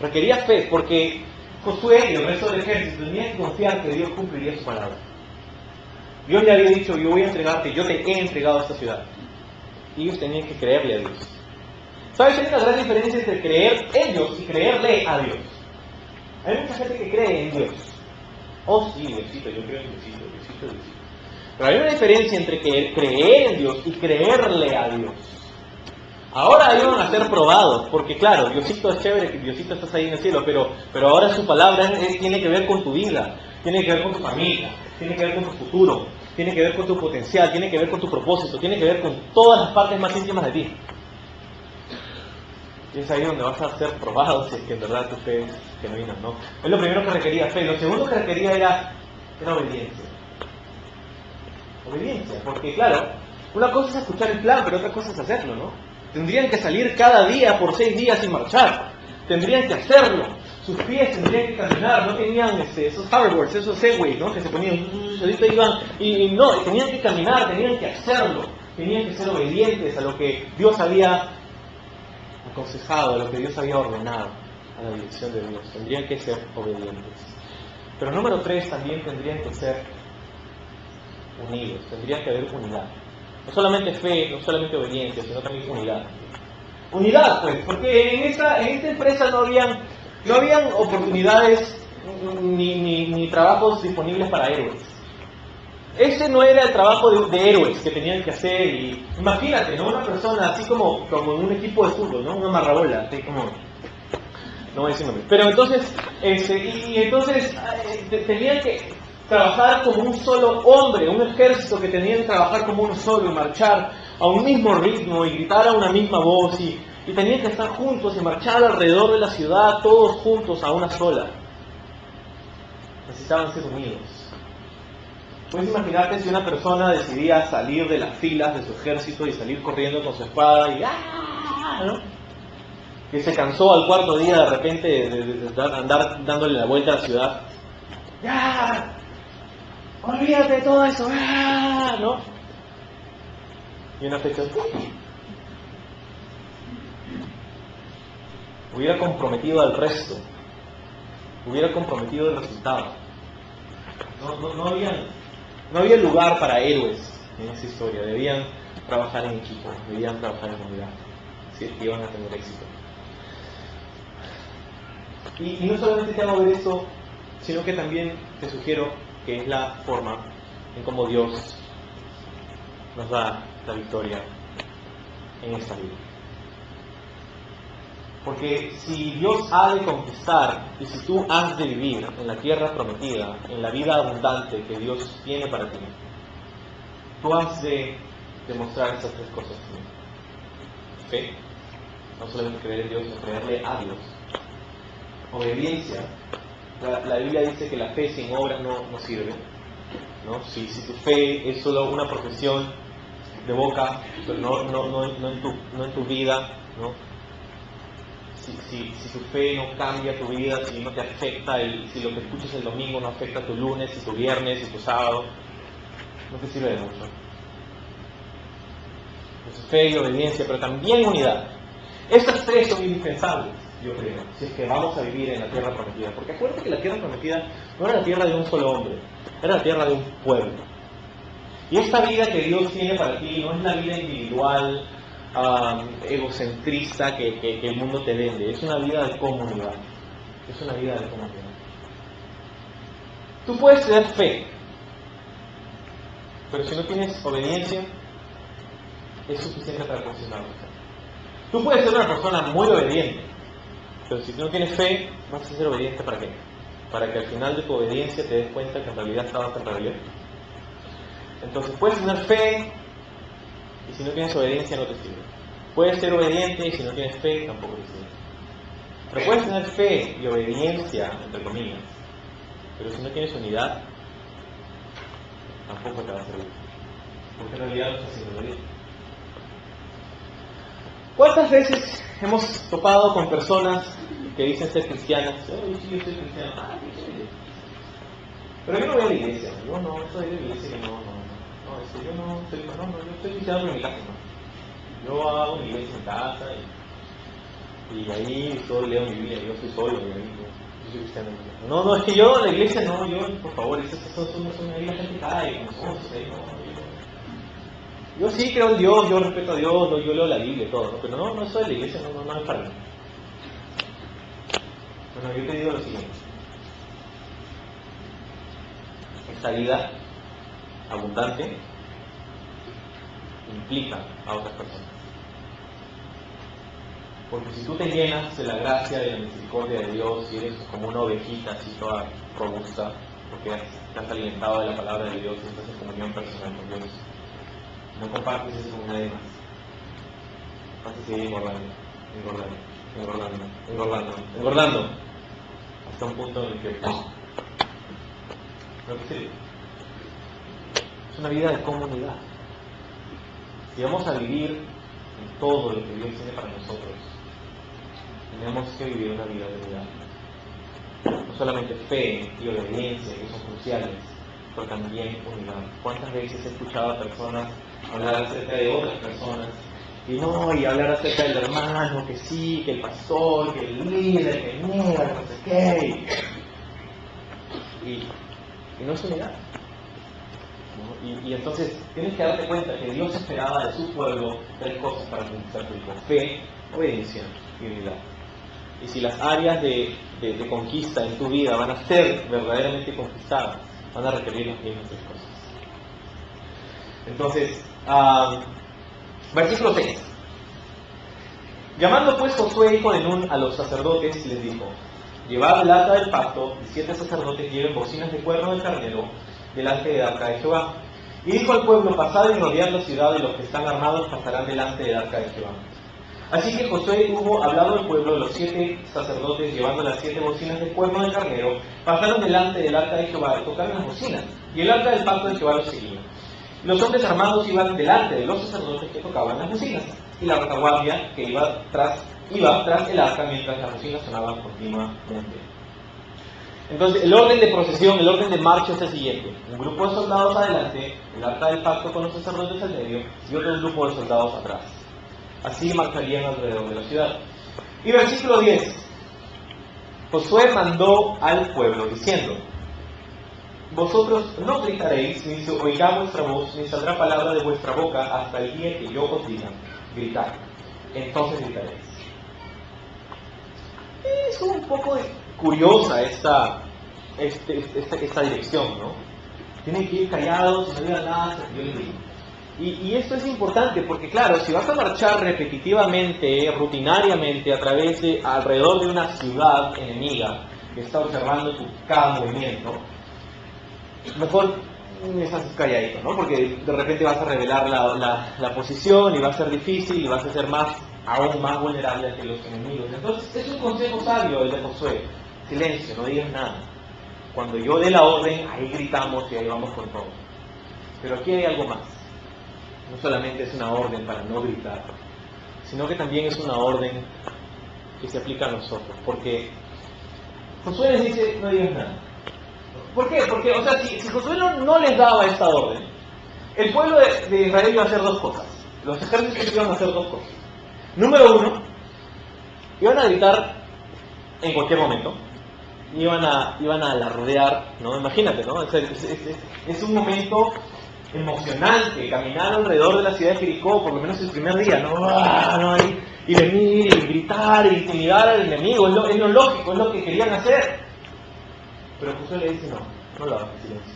Requería fe porque Josué y el resto del ejército tenían que confiar que Dios cumpliría su palabra. Dios le había dicho, yo voy a entregarte, yo te he entregado esta ciudad. Y ellos tenían que creerle a Dios. ¿Sabes? Hay una gran diferencia entre creer en Dios y creerle a Dios. Hay mucha gente que cree en Dios. Oh sí, Diosito, yo creo en Diosito. Pero hay una diferencia entre creer en Dios y creerle a Dios. Ahora iban a ser probados, porque claro, Diosito es chévere, Diosito estás ahí en el cielo, pero ahora su palabra tiene que ver con tu vida, tiene que ver con tu familia, tiene que ver con tu futuro, tiene que ver con tu potencial, tiene que ver con tu propósito, tiene que ver con todas las partes más íntimas de ti. Y es ahí donde vas a ser probado si es que en verdad tu fe es genuina, ¿no? Es lo primero que requería fe. Lo segundo que requería era obediencia. Obediencia, porque claro, una cosa es escuchar el plan, pero otra cosa es hacerlo, ¿no? Tendrían que salir cada día por 6 días y marchar. Tendrían que hacerlo. Sus pies tendrían que caminar. No tenían esos hoverboards, esos segways, ¿no? Que se ponían, ahorita iban, y no, tenían que caminar, tenían que hacerlo. Tenían que ser obedientes a lo que Dios había aconsejado, a lo que Dios había ordenado, a la dirección de Dios. Tendrían que ser obedientes. Pero número 3, también tendrían que ser unidos. Tendría que haber unidad. No solamente fe, no solamente obediencia, sino también unidad. Unidad, pues, porque en esta empresa no habían oportunidades ni trabajos disponibles para héroes. Ese no era el trabajo de héroes que tenían que hacer. Y imagínate, ¿no? Una persona así como en un equipo de fútbol, ¿no? Una marrabola, así como... No voy a decir nombre. Pero entonces, entonces tenían que trabajar como un solo hombre, un ejército que tenía que trabajar como uno solo y marchar a un mismo ritmo y gritar a una misma voz y tenían que estar juntos y marchar alrededor de la ciudad, todos juntos a una sola. Necesitaban ser unidos. Puedes imaginarte si una persona decidía salir de las filas de su ejército y salir corriendo con su espada y ¡ah! ¿No? Que se cansó al 4.º día de repente de andar dándole la vuelta a la ciudad. ¡Ya! ¡Olvídate de todo eso! ¡Ah! ¿No? Y una fecha hubiera comprometido al resto, hubiera comprometido el resultado. No había lugar para héroes en esa historia. Debían trabajar en equipo, debían trabajar en unidad, si es que iban a tener éxito. Y no solamente te hago ver esto, sino que también te sugiero que es la forma en cómo Dios nos da la victoria en esta vida. Porque si Dios ha de conquistar y si tú has de vivir en la tierra prometida, en la vida abundante que Dios tiene para ti, tú has de demostrar esas 3 cosas. Fe, no solamente creer en Dios, sino creerle a Dios. Obediencia. La Biblia dice que la fe sin obras no sirve, ¿no? Si tu fe es solo una profesión de boca, pero no en tu vida, ¿no? Si tu fe no cambia tu vida, si no te afecta, si lo que escuchas el domingo no afecta tu lunes, y tu viernes, y tu sábado, no te sirve de mucho. Entonces, fe y obediencia, pero también unidad. Estas 3 son indispensables, yo creo, si es que vamos a vivir en la tierra prometida. Porque acuérdate que la tierra prometida no era la tierra de un solo hombre, era la tierra de un pueblo. Y esta vida que Dios tiene para ti no es la vida individual, egocentrista que el mundo te vende. Es una vida de comunidad. Es una vida de comunidad. Tú puedes tener fe, pero si no tienes obediencia, es suficiente para funcionar. Tú puedes ser una persona muy obediente, pero si tú no tienes fe, vas a ser obediente ¿para qué? Para que al final de tu obediencia te des cuenta que en realidad estabas en rebelión. Entonces puedes tener fe y si no tienes obediencia no te sirve. Puedes ser obediente y si no tienes fe tampoco te sirve. Pero puedes tener fe y obediencia, entre comillas, pero si no tienes unidad, tampoco te va a servir. Porque en realidad no estás haciendo bien. ¿Cuántas veces hemos topado con personas que dicen ser cristianas? Oh, sí, yo soy cristiano. Ah, sí, sí. Pero yo no voy a la iglesia. Yo no soy de la iglesia. Yo yo estoy cristiano en mi casa. ¿No? Yo hago mi iglesia en casa y ahí solo leo mi Biblia. Yo soy solo. Yo soy cristiano. No, es que yo, la iglesia no. Por favor, esas son ahí la gente cae, como somos ahí, no. Yo sí creo en Dios, yo respeto a Dios, yo leo la Biblia y todo, ¿no? Pero no soy de la iglesia, no es para mí. Bueno, yo te digo lo siguiente. Esta vida abundante implica a otras personas. Porque si tú te llenas de la gracia, de la misericordia de Dios y eres como una ovejita así toda robusta, porque te has alimentado de la palabra de Dios y estás en comunión personal con Dios, no compartes eso con nadie más. Vas a seguir engordando, hasta un punto en el que no te sirve. Es una vida de comunidad. Si vamos a vivir en todo lo que Dios tiene para nosotros, tenemos que vivir una vida de unidad. No solamente fe y obediencia, que son cruciales, pero también unidad. ¿Cuántas veces he escuchado a personas hablar acerca de otras personas y hablar acerca del hermano, que sí, que el pastor, que el líder, que niega, no sé qué, y no es unidad, ¿no? Y entonces tienes que darte cuenta que Dios esperaba de su pueblo 3 cosas para conquistar tu hijo: fe, obediencia y unidad. Y si las áreas de conquista en tu vida van a ser verdaderamente conquistadas, van a requerir las mismas 3 cosas. Entonces, versículo 6. Llamando pues Josué hijo de Nun a los sacerdotes, les dijo: llevad el arca del pacto, y 7 sacerdotes lleven bocinas de cuerno de carnero delante del arca de Jehová. Y dijo al pueblo: pasad y rodead la ciudad, y los que están armados pasarán delante del arca de Jehová. Así que Josué hubo hablado al pueblo, los 7 sacerdotes llevando las 7 bocinas de cuerno de carnero pasaron delante del arca de Jehová y tocaron las bocinas, y el arca del pacto de Jehová los seguía. Los hombres armados iban delante de los sacerdotes que tocaban las bocinas, y la retaguardia que iba tras el arca mientras las bocinas sonaban continuamente. Entonces, el orden de procesión, el orden de marcha es el siguiente: un grupo de soldados adelante, el arca del pacto con los sacerdotes al medio, y otro grupo de soldados atrás. Así marcharían alrededor de la ciudad. Y versículo 10. Josué mandó al pueblo diciendo: vosotros no gritaréis, ni se oirá vuestra voz, ni saldrá palabra de vuestra boca hasta el día que yo os diga: gritad. Entonces gritaréis. Es un poco curiosa esta dirección, ¿no? Tienen que ir callados, y no digan nada hasta que yo les diga. Y esto es importante porque, claro, si vas a marchar repetitivamente, rutinariamente, alrededor de una ciudad enemiga que está observando cada movimiento, mejor estás calladito, ¿no? Porque de repente vas a revelar la posición y va a ser difícil y vas a ser aún más vulnerable ante los enemigos. Entonces, es un consejo sabio el de Josué: silencio, no digas nada. Cuando yo dé la orden, ahí gritamos y ahí vamos con todo. Pero aquí hay algo más. No solamente es una orden para no gritar, sino que también es una orden que se aplica a nosotros. Porque Josué les dice: no digas nada. ¿Por qué? Porque, o sea, si Josué no les daba esta orden, el pueblo de Israel iba a hacer 2 cosas. Los ejércitos iban a hacer 2 cosas. Número 1, iban a gritar en cualquier momento. Iban a alardear, ¿no? Imagínate, ¿no? Es un momento emocionante caminar alrededor de la ciudad de Jericó, por lo menos el primer día, ¿no? Y venir y gritar y intimidar al enemigo, es lo lógico, es lo que querían hacer. Pero Josué le dice: no, No lo hagas en silencio.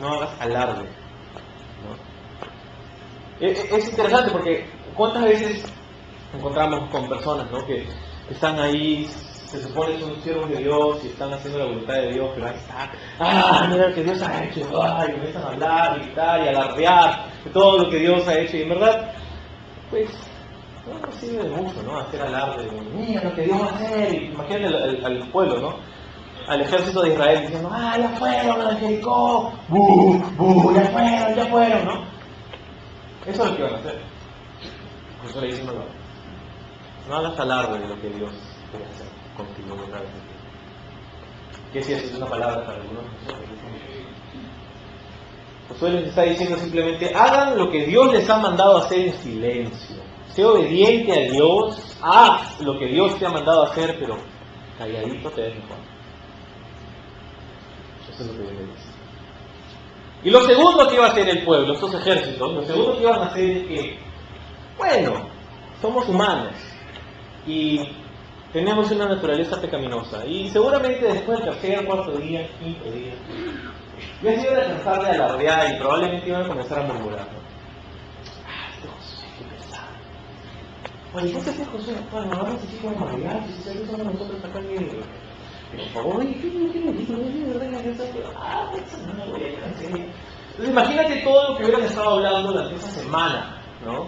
No hagas alarde, ¿no? Es interesante porque ¿cuántas veces encontramos con personas, ¿no?, que están ahí, se supone que son siervos de Dios y están haciendo la voluntad de Dios, pero ahí está, mira lo que Dios ha hecho, y comienzan a hablar, gritar y alardear de todo lo que Dios ha hecho, y en verdad, pues, no sirve de mucho, ¿no?, hacer alarde, mira lo que Dios va a hacer, y imagínate al pueblo, ¿no?, al ejército de Israel diciendo, ya fueron a Jericó, ya fueron, ¿no? Eso es lo que van a hacer. Por eso le dicen, no hagas alarde de lo que Dios quiere hacer contigo otra vez. ¿Qué si eso es una palabra para algunos de nosotros? Josué les está diciendo simplemente, hagan lo que Dios les ha mandado hacer en silencio. Sé obediente a Dios, haz lo que Dios te ha mandado hacer, pero calladito te ves mejor. Eso es lo que Dios le dice. Y lo segundo que iba a hacer el pueblo, estos ejércitos, lo segundo que iban a hacer es que, bueno, somos humanos y tenemos una naturaleza pecaminosa, y seguramente después del tercer, cuarto día, quinto día, ya se iban a cansar de alardear y probablemente iban a comenzar a murmurar, ¿no? Este Josué, qué pesado. Oye, ¿qué hace Josué? Bueno, vamos así como mariachis, si se somos nosotros acá que por favor, oye, ¿qué le digo? No, de verdad que eso no lo voy a hacer. Entonces imagínate todo lo que hubieran estado hablando durante esa semana, ¿no?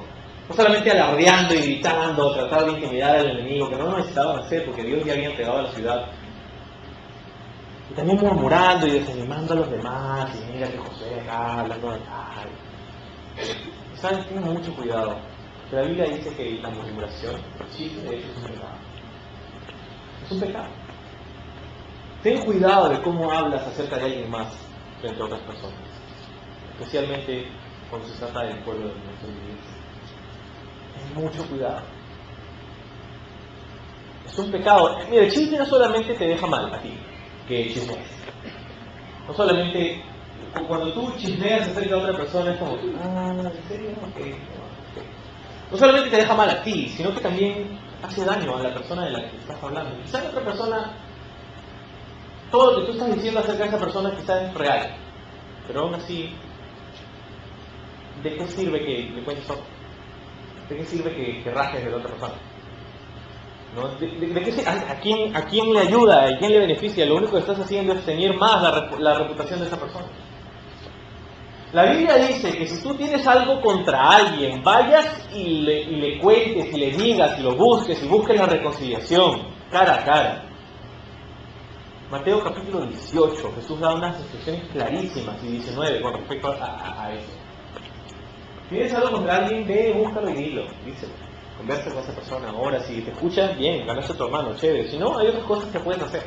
No solamente alardeando y gritando, tratar de intimidar al enemigo, que no lo necesitaban hacer porque Dios ya había entregado a la ciudad. Y también murmurando y desanimando a los demás, y mira que Josué acá, hablando de acá. ¿Saben? Tengan mucho cuidado. Que la Biblia dice que la murmuración, el chisme, de hecho, es un pecado. Es un pecado. Ten cuidado de cómo hablas acerca de alguien más frente a otras personas, especialmente cuando se trata del pueblo de nuestro iglesia. Ten mucho cuidado. Es un pecado. Mira, el chisme no solamente te deja mal a ti, que chismeas. No solamente cuando tú chismeas acerca de otra persona es como, ¿en serio? Okay. No solamente te deja mal a ti, sino que también hace daño a la persona de la que estás hablando. Quizás otra persona, todo lo que tú estás diciendo acerca de esa persona quizás es real, pero aún así, ¿de qué sirve que le cuentes todo? ¿De qué sirve que rajes de la otra persona? ¿No? ¿De qué a quién le ayuda? ¿A quién le beneficia? Lo único que estás haciendo es tener más la reputación de esa persona. La Biblia dice que si tú tienes algo contra alguien, vayas y le cuentes, y le digas, y lo busques, y busques la reconciliación, cara a cara. Mateo capítulo 18, Jesús da unas instrucciones clarísimas, y 19 con respecto a eso. ¿Tienes algo contra alguien? Ve, búscalo y dilo, díselo. Conversa con esa persona. Ahora, si te escuchas, bien, ganaste a tu hermano, chévere. Si no, hay otras cosas que puedes hacer.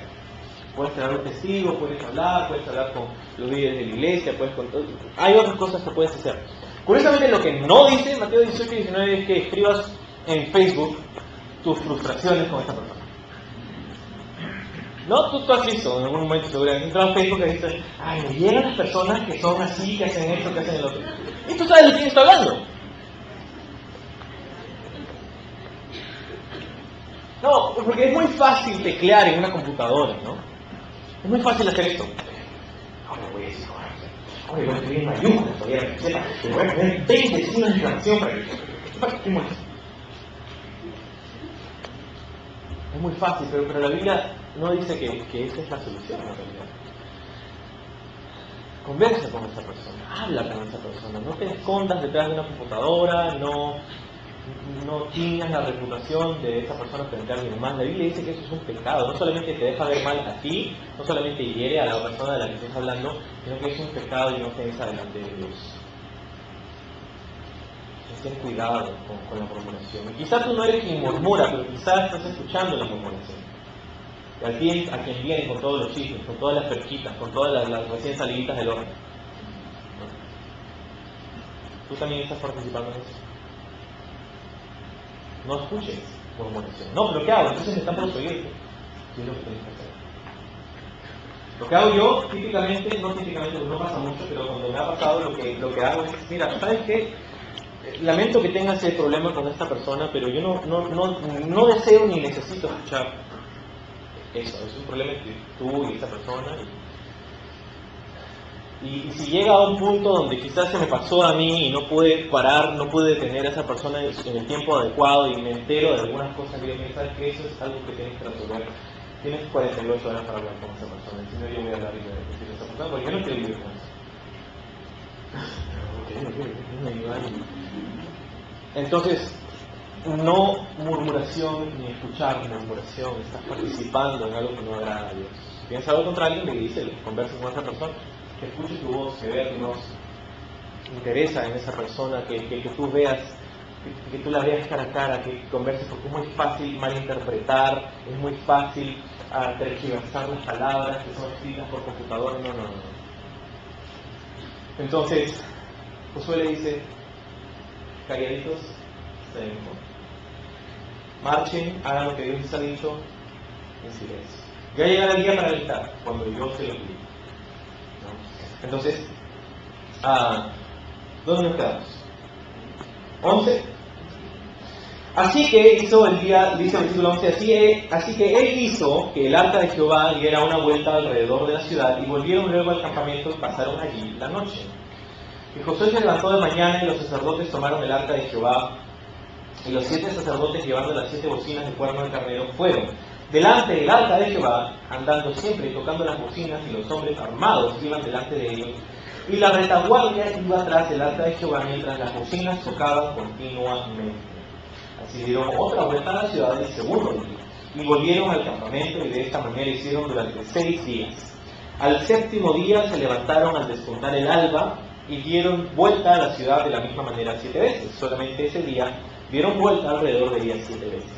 Puedes tener un testigo, puedes hablar con los líderes de la iglesia, hay otras cosas que puedes hacer. Curiosamente, lo que no dice Mateo 18 y 19 es que escribas en Facebook tus frustraciones con esta persona. No, tú has visto en algún momento, seguramente, entras a Facebook y dices, me llegan las personas que son así, que hacen esto, que hacen el otro. Y tú sabes de quién está hablando. No, porque es muy fácil teclear en una computadora, ¿no? Es muy fácil hacer esto. Ahora voy a decir, ahora voy a escribir en mayúsculas, voy a poner 20 signos de exclamación para que... Es muy fácil, pero la Biblia no dice que esa es la solución en realidad. Conversa con esa persona, habla con esa persona, no te escondas detrás de una computadora, no tiñas la reputación de esa persona frente a alguien más. La Biblia dice que eso es un pecado, no solamente te deja ver mal a ti, no solamente hiere a la persona de la que estás hablando, sino que es un pecado y una ofensa delante de Dios. Ten cuidado con la murmuración. Y quizás tú no eres quien murmura, pero quizás estás escuchando la murmuración. Y a quien viene con todos los chismes, con todas las perquitas, con todas las recién saliditas del horno. ¿No? Tú también estás participando en eso. No escuches murmuración. No, pero ¿qué hago? Entonces me están prohibiendo. ¿Qué es lo que tienes que hacer? Lo que hago yo, típicamente, no pasa mucho, pero cuando me ha pasado lo que hago es, mira, ¿sabes qué? Lamento que tengas ese problema con esta persona, pero yo no deseo ni necesito escuchar eso, es un problema entre tú y esa persona. Y si llega a un punto donde quizás se me pasó a mí y no pude parar, no pude detener a esa persona en el tiempo adecuado y me entero de algunas cosas, y yo pienso que eso es algo que tienes que resolver. Tienes 48 horas para hablar con esa persona, si no yo voy a hablar y voy a decir a esa persona, porque yo no quiero vivir con eso. Entonces, no murmuración ni escuchar murmuración, estás participando en algo que no agrada a Dios. Tienes algo contra alguien, le dice, conversa con esa persona, que escuche tu voz, que vea tu voz, interesa en esa persona, que tú veas, que tú la veas cara a cara, que converses, porque es muy fácil malinterpretar, es muy fácil tergiversar las palabras que son escritas por computador. No. Entonces, Josué le dice, calladitos, marchen, hagan lo que Dios les ha dicho en silencio. Ya llegará el día para gritar, cuando yo se lo pido. Entonces, ¿dónde nos quedamos? 11. Así que hizo el día, dice el versículo 11, así que él hizo que el arca de Jehová diera una vuelta alrededor de la ciudad, y volvieron luego al campamento y pasaron allí la noche. Y Josué se levantó de mañana, y los sacerdotes tomaron el arca de Jehová, y los 7 sacerdotes, llevando las 7 bocinas de cuerno de carnero, fueron delante del arca de Jehová, andando siempre y tocando las bocinas, y los hombres armados iban delante de ellos, y la retaguardia iba atrás del arca de Jehová, mientras las bocinas tocaban continuamente. Así dieron otra vuelta a la ciudad el segundo día, y volvieron al campamento, y de esta manera hicieron durante 6 días. Al 7º día se levantaron al despuntar el alba, y dieron vuelta a la ciudad de la misma manera 7 veces. Solamente ese día dieron vuelta alrededor de ellas 7 veces.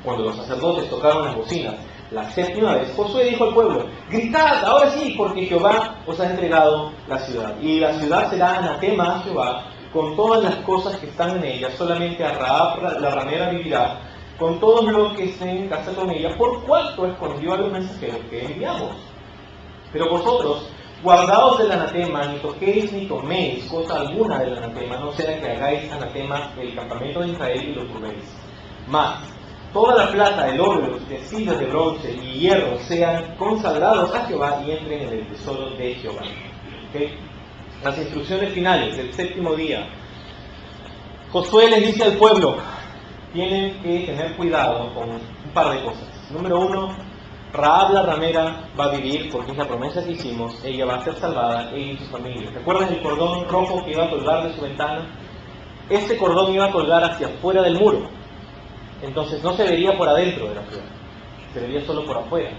Cuando los sacerdotes tocaron las bocinas la 7ª vez, Josué dijo al pueblo: gritad, ahora sí, porque Jehová os ha entregado la ciudad. Y la ciudad será anatema a Jehová, con todas las cosas que están en ella. Solamente a Rahab la ramera vivirá, con todos los que estén en casa con ella, por cuanto escondió a los mensajeros que enviamos. Pero vosotros, guardaos del anatema, ni toquéis ni toméis cosa alguna del anatema, no sea que hagáis anatema el campamento de Israel y lo turbéis. Mas toda la plata, el oro, los utensilios de bronce y hierro sean consagrados a Jehová y entren en el tesoro de Jehová. ¿Okay? Las instrucciones finales del 7º día. Josué les dice al pueblo, tienen que tener cuidado con un par de cosas. Número 1, Rahab la ramera va a vivir, porque es la promesa que hicimos, ella va a ser salvada, ella y su familia. ¿Recuerdas el cordón rojo que iba a colgar de su ventana? Este cordón iba a colgar hacia afuera del muro. Entonces no se vería por adentro de la ciudad, se vería solo por afuera,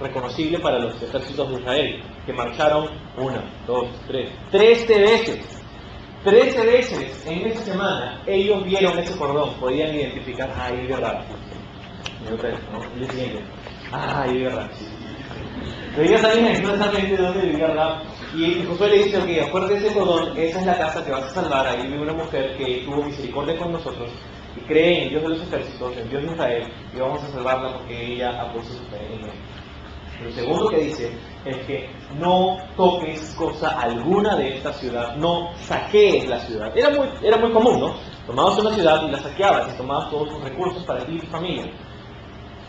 reconocible para los ejércitos de Israel, que marcharon 1, 2, 3, 13 veces. 13 veces en esa semana ellos vieron ese cordón, podían identificar, ahí vive Rahab. Y otra vez, ¿no? El siguiente, ahí vive Rahab. Pero ellos sabían exactamente dónde vivía Rahab. Y Josué le dice, ok, acuérdate de ese cordón, esa es la casa que vas a salvar, ahí vive una mujer que tuvo misericordia con nosotros, y cree en el Dios de los ejércitos, en Dios de Israel, y vamos a salvarla porque ella ha puesto su fe en él. Lo segundo que dice es que no toques cosa alguna de esta ciudad, no saquees la ciudad. Era muy común, ¿no? Tomabas una ciudad y la saqueabas y tomabas todos sus recursos para ti y tu familia.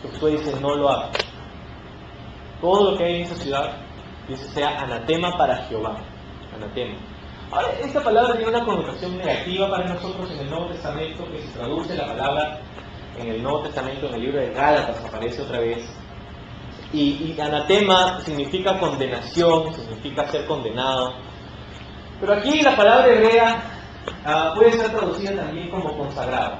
Josué dice, no lo hagas. Todo lo que hay en esa ciudad, dice, sea anatema para Jehová. Anatema. Ahora, esta palabra tiene una connotación negativa para nosotros en el Nuevo Testamento, que se traduce la palabra en el Nuevo Testamento, en el libro de Gálatas, aparece otra vez. Y anatema significa condenación, significa ser condenado. Pero aquí la palabra hebrea puede ser traducida también como consagrado.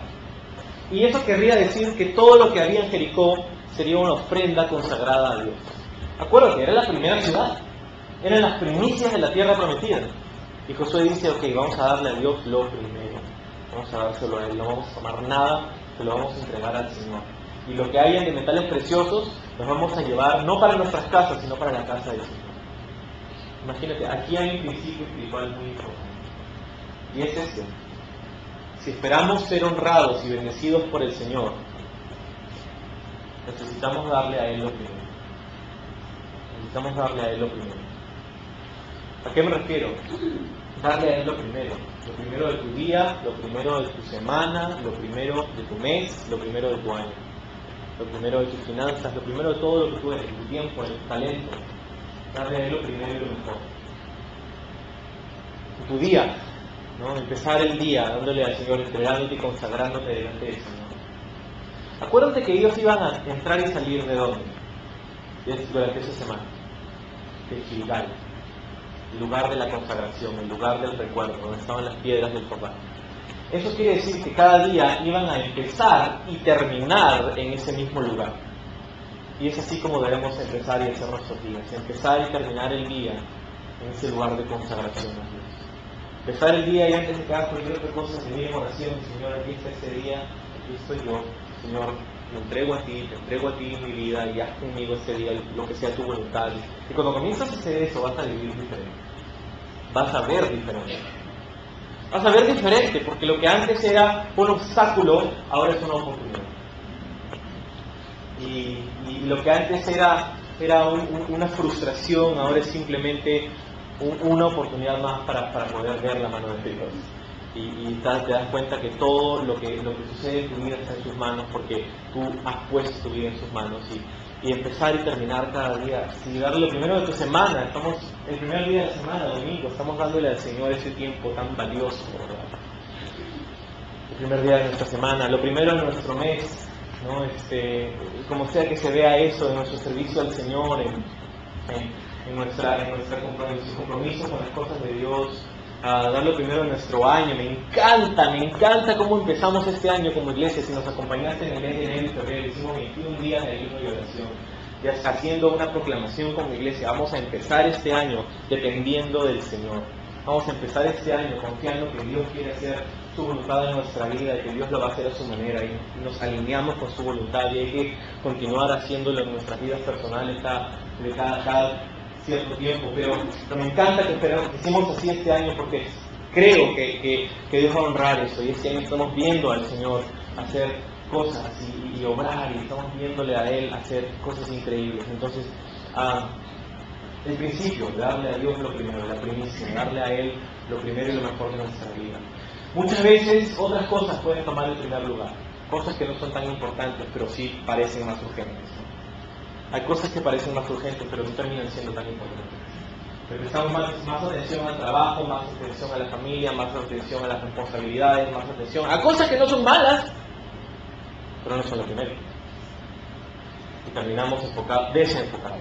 Y eso querría decir que todo lo que había en Jericó sería una ofrenda consagrada a Dios. Acuérdate, era la primera ciudad, eran las primicias de la tierra prometida. Y Josué dice, ok, vamos a darle a Dios lo primero, vamos a dárselo a Él, no vamos a tomar nada, se lo vamos a entregar al Señor. Y lo que hayan de metales preciosos, los vamos a llevar no para nuestras casas, sino para la casa del Señor. Imagínate, aquí hay un principio espiritual muy importante. Y es este. Si esperamos ser honrados y bendecidos por el Señor, necesitamos darle a Él lo primero. Necesitamos darle a Él lo primero. ¿A qué me refiero? Darle a Él lo primero. Lo primero de tu día, lo primero de tu semana, lo primero de tu mes, lo primero de tu año. lo primero de tus finanzas, lo primero de todo lo que tú eres, tu tiempo, el talento. Darle a Él lo primero y lo mejor. Tu día, ¿no? Empezar el día dándole al Señor, entregándote y consagrándote delante del Señor. Acuérdate que ellos iban a entrar y salir de dónde durante esa semana, de Gilgal, el lugar de la consagración, el lugar del recuerdo, donde estaban las piedras del Jordán. Eso quiere decir que cada día iban a empezar y terminar en ese mismo lugar. Y es así como debemos empezar y hacer nuestros días, empezar y terminar el día en ese lugar de consagración a Dios. Empezar el día y antes de que haga cualquier otra cosa, seguir en oración, Señor, aquí está ese día, aquí estoy yo, Señor, me entrego a ti, te entrego a ti mi vida y haz conmigo ese día lo que sea tu voluntad. Y cuando comienzas a hacer eso, vas a vivir diferente, vas a ver diferente. Vas a ver diferente, porque lo que antes era un obstáculo, ahora es una oportunidad. Y lo que antes era una frustración, ahora es simplemente una oportunidad más para poder ver la mano de Dios. Y te das cuenta que todo lo que sucede en tu vida está en sus manos, porque tú has puesto tu vida en sus manos. Y empezar y terminar cada día, si darle lo primero de tu semana, estamos el primer día de la semana, domingo, estamos dándole al Señor ese tiempo tan valioso, ¿verdad? El primer día de nuestra semana, lo primero de nuestro mes, ¿no? Como sea que se vea eso en nuestro servicio al Señor, en nuestro compromiso con las cosas de Dios, a dar lo primero de nuestro año. Me encanta cómo empezamos este año como iglesia. Si nos acompañaste en el mes de enero y febrero, hicimos 21 días de ayuno y oración, ya haciendo una proclamación como iglesia. Vamos a empezar este año dependiendo del Señor. Vamos a empezar este año confiando que Dios quiere hacer su voluntad en nuestra vida, y que Dios lo va a hacer a su manera, y nos alineamos con su voluntad, y hay que continuar haciéndolo en nuestras vidas personales cada cierto tiempo. Pero me encanta que hicimos así este año, porque creo que Dios va a honrar eso, y este año estamos viendo al Señor hacer cosas y obrar, y estamos viéndole a Él hacer cosas increíbles. Entonces, el principio, darle a Dios lo primero, la primicia, darle a Él lo primero y lo mejor de nuestra vida. Muchas veces otras cosas pueden tomar el primer lugar, cosas que no son tan importantes, pero sí parecen más urgentes, ¿no? Hay cosas que parecen más urgentes, pero no terminan siendo tan importantes. Le prestamos más atención al trabajo, más atención a la familia, más atención a las responsabilidades, más atención a cosas que no son malas, pero no son lo primero. Y terminamos desenfocados,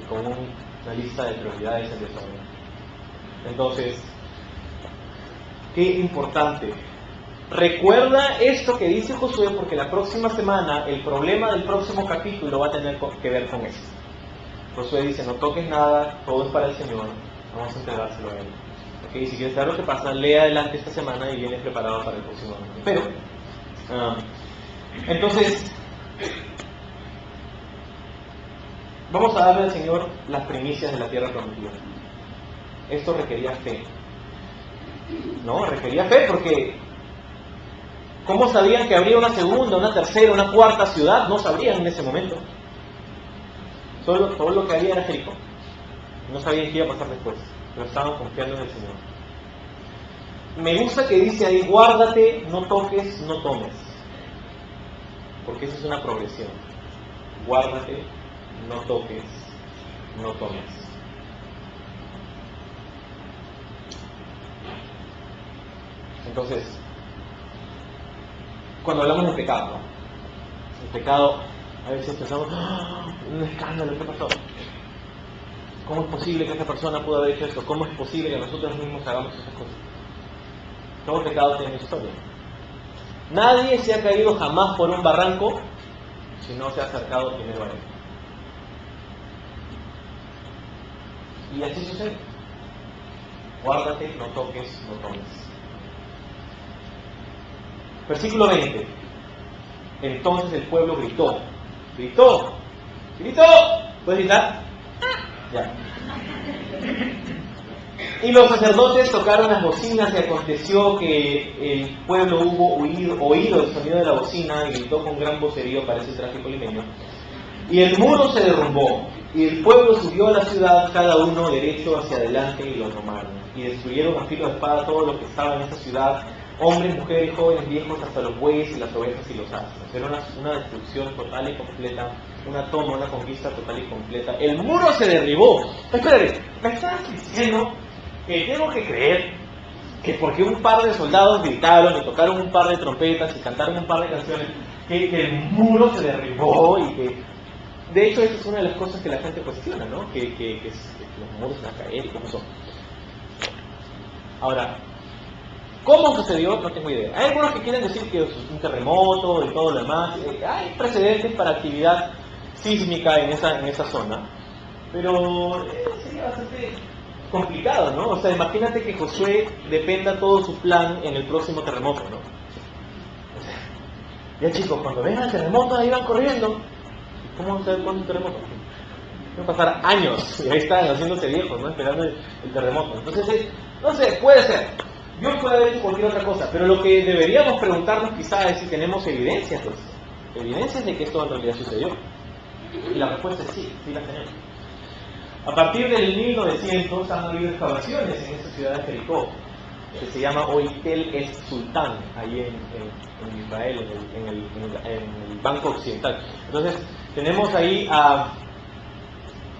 y con una lista de prioridades en desorden. Entonces, qué importante. Recuerda esto que dice Josué, porque la próxima semana, el problema del próximo capítulo va a tener que ver con esto. Josué dice, no toques nada, todo es para el Señor, vamos a entregárselo a Él. Okay, si quieres saber lo que pasa, lee adelante esta semana y vienes preparado para el próximo año. Pero, entonces, vamos a darle al Señor las primicias de la tierra prometida. Esto requería fe. No, requería fe, porque ¿cómo sabían que habría una segunda, una tercera, una cuarta ciudad? No sabrían en ese momento. Todo lo que había era Jericó. No sabían qué iba a pasar después, pero estaban confiando en el Señor. Me gusta que dice ahí, guárdate, no toques, no tomes. Porque esa es una progresión. Guárdate, no toques, no tomes. Entonces, cuando hablamos de pecado, ¿no? El pecado, a veces pensamos, un escándalo, ¿qué pasó? ¿Cómo es posible que esta persona pudo haber hecho esto? ¿Cómo es posible que nosotros mismos hagamos esas cosas? Todo pecado tiene historia. Nadie se ha caído jamás por un barranco si no se ha acercado primero a él. Y así sucede. Guárdate, no toques, no tomes. Versículo 20. Entonces el pueblo gritó. ¿Puedes gritar? Ya. Y los sacerdotes tocaron las bocinas, y aconteció que el pueblo hubo oído el sonido de la bocina, y gritó con gran vocerío, parece trágico limeño. Y el muro se derrumbó, y el pueblo subió a la ciudad, cada uno derecho hacia adelante, y lo tomaron. Y destruyeron a filo de espada todo lo que estaba en esa ciudad, hombres, mujeres, jóvenes, viejos, hasta los bueyes y las ovejas y los asnos. Era una destrucción total y completa, una toma, una conquista total y completa. El muro se derribó. Espérate, ¿me estás diciendo que tengo que creer que porque un par de soldados gritaron y tocaron un par de trompetas y cantaron un par de canciones, que el muro se derribó y que... De hecho, esa es una de las cosas que la gente cuestiona, ¿no? Que los muros van a caer y cómo son. Ahora, ¿cómo sucedió? No tengo idea. Hay algunos que quieren decir que es un terremoto y todo lo demás. Hay precedentes para actividad sísmica en esa zona, pero sería bastante complicado, ¿no? O sea, imagínate que Josué dependa todo su plan en el próximo terremoto, ¿no? O sea, ya chicos, cuando venga el terremoto ahí van corriendo. ¿Cómo vamos a saber cuándo es un terremoto? Van a pasar años y ahí están haciéndose viejos, ¿no? Esperando el terremoto. Entonces, no sé, puede ser. Dios puede haber hecho cualquier otra cosa, pero lo que deberíamos preguntarnos quizá es si tenemos evidencias de esto. Evidencias de que esto en realidad sucedió. Y la respuesta es sí, sí las tenemos. A partir del 1900 han habido excavaciones en esta ciudad de Jericó, que se llama hoy Tel Es Sultán, ahí en Israel, en el Banco Occidental. Entonces, tenemos ahí a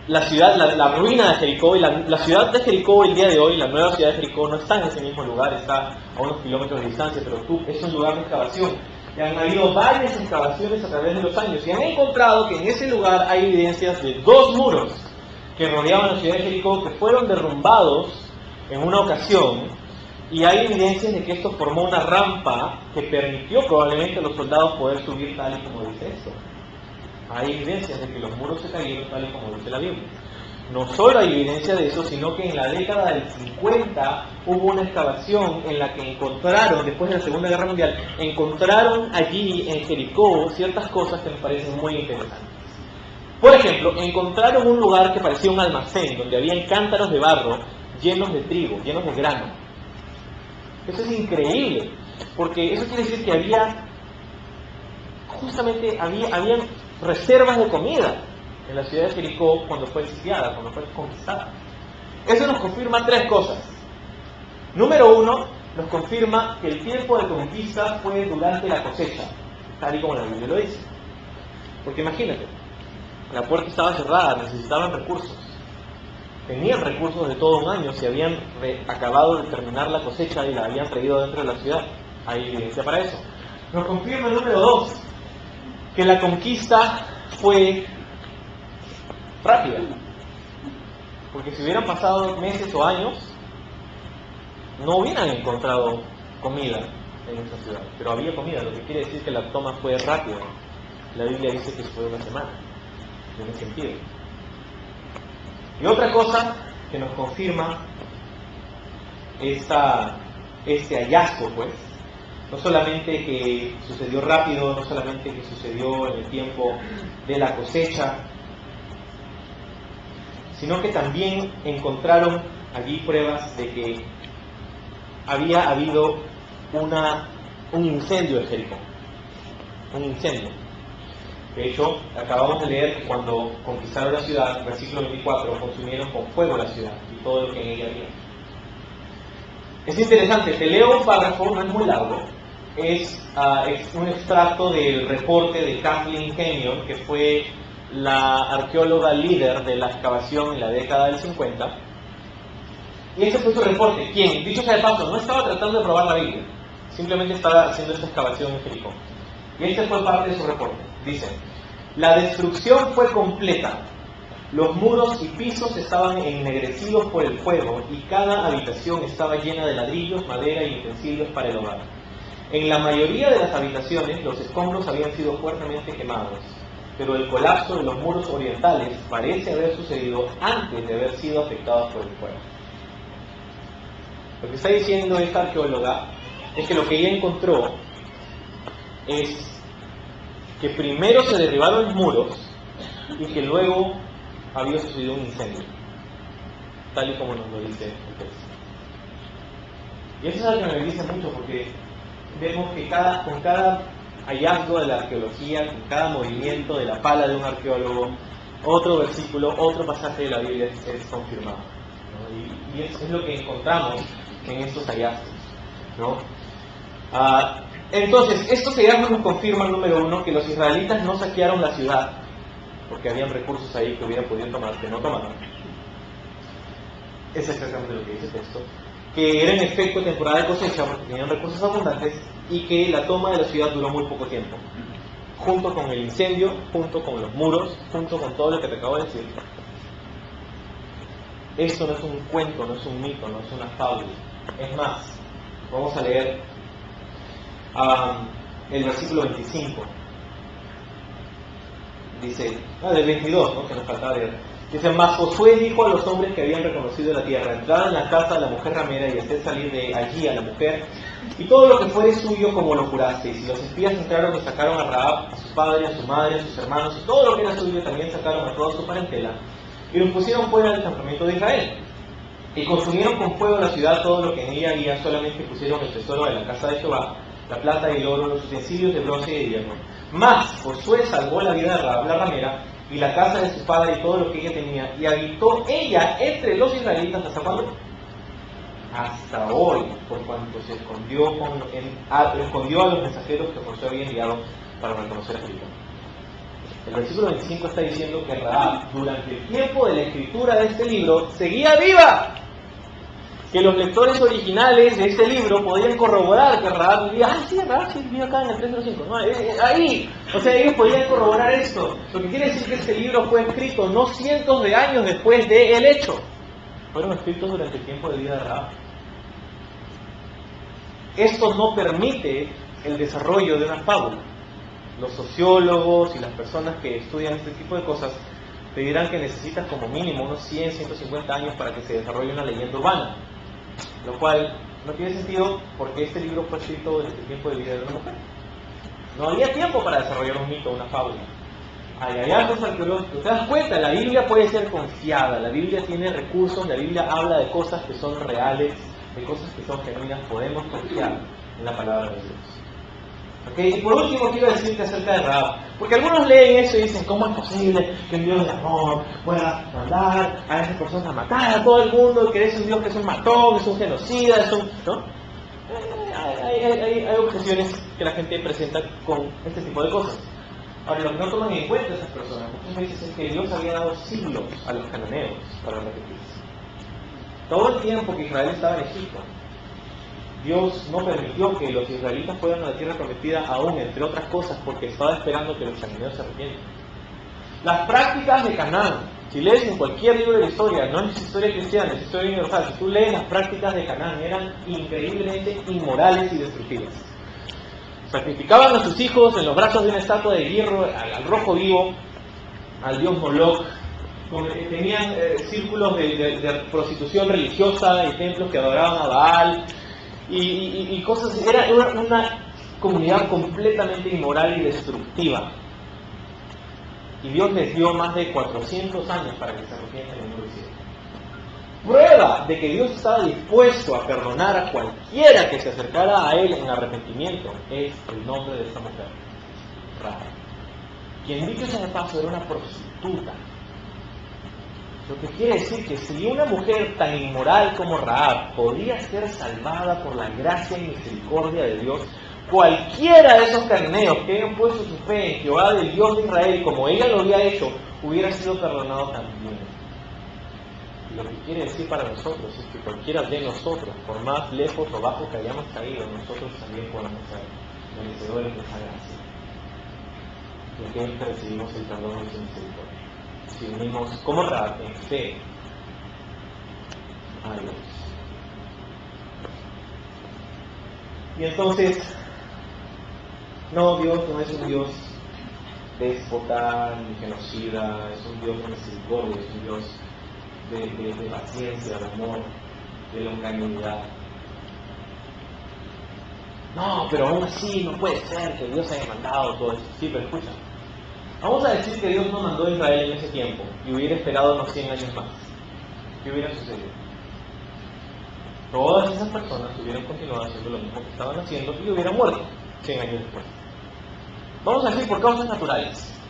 la ciudad, la ruina de Jericó, y la ciudad de Jericó el día de hoy, la nueva ciudad de Jericó, no está en ese mismo lugar, está a unos kilómetros de distancia, pero es un lugar de excavación. Y han habido varias excavaciones a través de los años, y han encontrado que en ese lugar hay evidencias de 2 muros que rodeaban la ciudad de Jericó, que fueron derrumbados en una ocasión, y hay evidencias de que esto formó una rampa que permitió probablemente a los soldados poder subir tal y como dice esto. Hay evidencias de que los muros se cayeron tal y como dice la Biblia. No solo hay evidencia de eso, sino que en la década del 50 hubo una excavación en la que encontraron, después de la Segunda Guerra Mundial, encontraron allí en Jericó ciertas cosas que me parecen muy interesantes. Por ejemplo, encontraron un lugar que parecía un almacén, donde había cántaros de barro llenos de trigo, llenos de grano. Eso es increíble, porque eso quiere decir que habían reservas de comida en la ciudad de Jericó cuando fue sitiada, cuando fue conquistada. Eso nos confirma 3 cosas. Número 1, nos confirma que el tiempo de conquista fue durante la cosecha, tal y como la Biblia lo dice. Porque imagínate, la puerta estaba cerrada, necesitaban recursos. Tenían recursos de todo un año, se habían acabado de terminar la cosecha y la habían traído dentro de la ciudad. Hay evidencia para eso. Nos confirma el número 2, que la conquista fue rápida. Porque si hubieran pasado meses o años, no hubieran encontrado comida en esa ciudad. Pero había comida, lo que quiere decir que la toma fue rápida. La Biblia dice que fue una semana. En ese sentido. Y otra cosa que nos confirma este hallazgo, pues, no solamente que sucedió rápido, no solamente que sucedió en el tiempo de la cosecha, sino que también encontraron allí pruebas de que había habido un incendio en Jericó. Un incendio. De hecho, acabamos de leer que cuando conquistaron la ciudad, versículo 24, consumieron con fuego la ciudad y todo lo que en ella había. Es interesante, te leo un párrafo, no es muy largo, es un extracto del reporte de Kathleen Kenyon, que fue la arqueóloga líder de la excavación en la década del 50. Y ese fue su reporte, quien, dicho sea de paso, no estaba tratando de probar la Biblia, simplemente estaba haciendo esta excavación en Jericó. Y este fue parte de su reporte. Dice: la destrucción fue completa. Los muros y pisos estaban ennegrecidos por el fuego y cada habitación estaba llena de ladrillos, madera y utensilios para el hogar. En la mayoría de las habitaciones los escombros habían sido fuertemente quemados, pero el colapso de los muros orientales parece haber sucedido antes de haber sido afectados por el fuego. Lo que está diciendo esta arqueóloga es que lo que ella encontró es que primero se derribaron los muros y que luego había sucedido un incendio, tal y como nos lo dice el texto. Y eso es algo que me dice mucho, porque vemos que con cada hallazgo de la arqueología, con cada movimiento de la pala de un arqueólogo, otro versículo, otro pasaje de la Biblia es confirmado, ¿no? Y es lo que encontramos en estos hallazgos, ¿no? Entonces, esto que ya nos confirma, número uno, que los israelitas no saquearon la ciudad, porque habían recursos ahí que hubieran podido tomar, que no tomaron. Es exactamente lo que dice el texto. Que era en efecto temporada de cosecha, porque tenían recursos abundantes, y que la toma de la ciudad duró muy poco tiempo. Junto con el incendio, junto con los muros, junto con todo lo que te acabo de decir. Esto no es un cuento, no es un mito, no es una fábula. Es más, vamos a leer el versículo 25. Dice, del 22, ¿no? Que nos faltaba leer. Dice, mas Josué dijo a los hombres que habían reconocido la tierra, entrad en la casa de la mujer ramera y haced salir de allí a la mujer, y todo lo que fuere suyo como lo jurasteis. Y los espías entraron y sacaron a Rahab, a su padre, a su madre, a sus hermanos, y todo lo que era suyo también sacaron a toda su parentela, y los pusieron fuera del campamento de Israel. Y consumieron con fuego la ciudad todo lo que en ella había, solamente pusieron el tesoro de la casa de Jehová, la plata y el oro, los utensilios de bronce y de hierro. Mas Josué salvó la vida de Rahab la ramera, y la casa de su padre y todo lo que ella tenía, y habitó ella entre los israelitas ¿hasta cuándo? Hasta hoy, por cuanto se escondió a los mensajeros que Josué había enviado para reconocer a Cristo. El versículo 25 está diciendo que Rahab, durante el tiempo de la escritura de este libro, seguía viva. Que los lectores originales de este libro podían corroborar que Rahab vivía. Rahab sí vivía acá en el 305. No, ahí. O sea, ellos podían corroborar esto. Lo que quiere decir que este libro fue escrito no cientos de años después del hecho. Fueron escritos durante el tiempo de vida de Rahab. Esto no permite el desarrollo de una fábula. Los sociólogos y las personas que estudian este tipo de cosas te dirán que necesitas como mínimo unos 100, 150 años para que se desarrolle una leyenda urbana, lo cual no tiene sentido porque este libro fue escrito desde el tiempo de vida de una mujer. No había tiempo para desarrollar un mito o una fábula. Hay algo arqueológico. ¿Te das cuenta? La Biblia puede ser confiada, la Biblia tiene recursos, la Biblia habla de cosas que son reales, de cosas que son genuinas, podemos confiar en la palabra de Dios. ¿Okay? Y por último quiero decirte acerca de Rahab, porque algunos leen eso y dicen, ¿cómo es posible que un Dios de amor pueda mandar a esas personas a matar a todo el mundo, que es un Dios que es un matón, es un genocida, es un... ¿no? Hay objeciones que la gente presenta con este tipo de cosas. Ahora, lo que no toman en cuenta esas personas muchas veces es que Dios había dado siglos a los cananeos para repetirse. Todo el tiempo que Israel estaba en Egipto, Dios no permitió que los israelitas fueran a la tierra prometida aún, entre otras cosas, porque estaba esperando que los cananeos se arrepientan. Las prácticas de Canaán, si lees en cualquier libro de la historia, no es historia cristiana, es historia universal, si tú lees las prácticas de Canaán, eran increíblemente inmorales y destructivas. Sacrificaban a sus hijos en los brazos de una estatua de hierro al rojo vivo, al dios Moloch. Tenían círculos de prostitución religiosa y templos que adoraban a Baal y cosas. Era una comunidad completamente inmoral y destructiva. Y Dios les dio más de 400 años para que se arrepientan y no lo hicieron. Prueba de que Dios estaba dispuesto a perdonar a cualquiera que se acercara a Él en arrepentimiento es el nombre de esta mujer, Rahab, quien, dicho sea de paso, era una prostituta. Lo que quiere decir que si una mujer tan inmoral como Rahab podía ser salvada por la gracia y misericordia de Dios, cualquiera de esos cananeos que hayan puesto su fe en Jehová, del Dios de Israel, como ella lo había hecho, hubiera sido perdonado también. Lo que quiere decir para nosotros es que cualquiera de nosotros, por más lejos o bajo que hayamos caído, nosotros también podemos ser merecedores de esa gracia. Y aquellos que recibimos el perdón de su misericordia, si unimos como Rahab en fe a Dios. Y entonces, no, Dios no es un Dios déspota ni genocida, es un Dios de misericordia, es un Dios de paciencia, de amor, de longanimidad. No, pero aún así no puede ser que Dios haya mandado todo eso. Sí, pero escucha. Vamos a decir que Dios no mandó a Israel en ese tiempo y hubiera esperado unos 100 años más. ¿Qué hubiera sucedido? Todas esas personas hubieran continuado haciendo lo mismo que estaban haciendo y hubieran muerto 100 años después. Vamos a decir por causas naturales.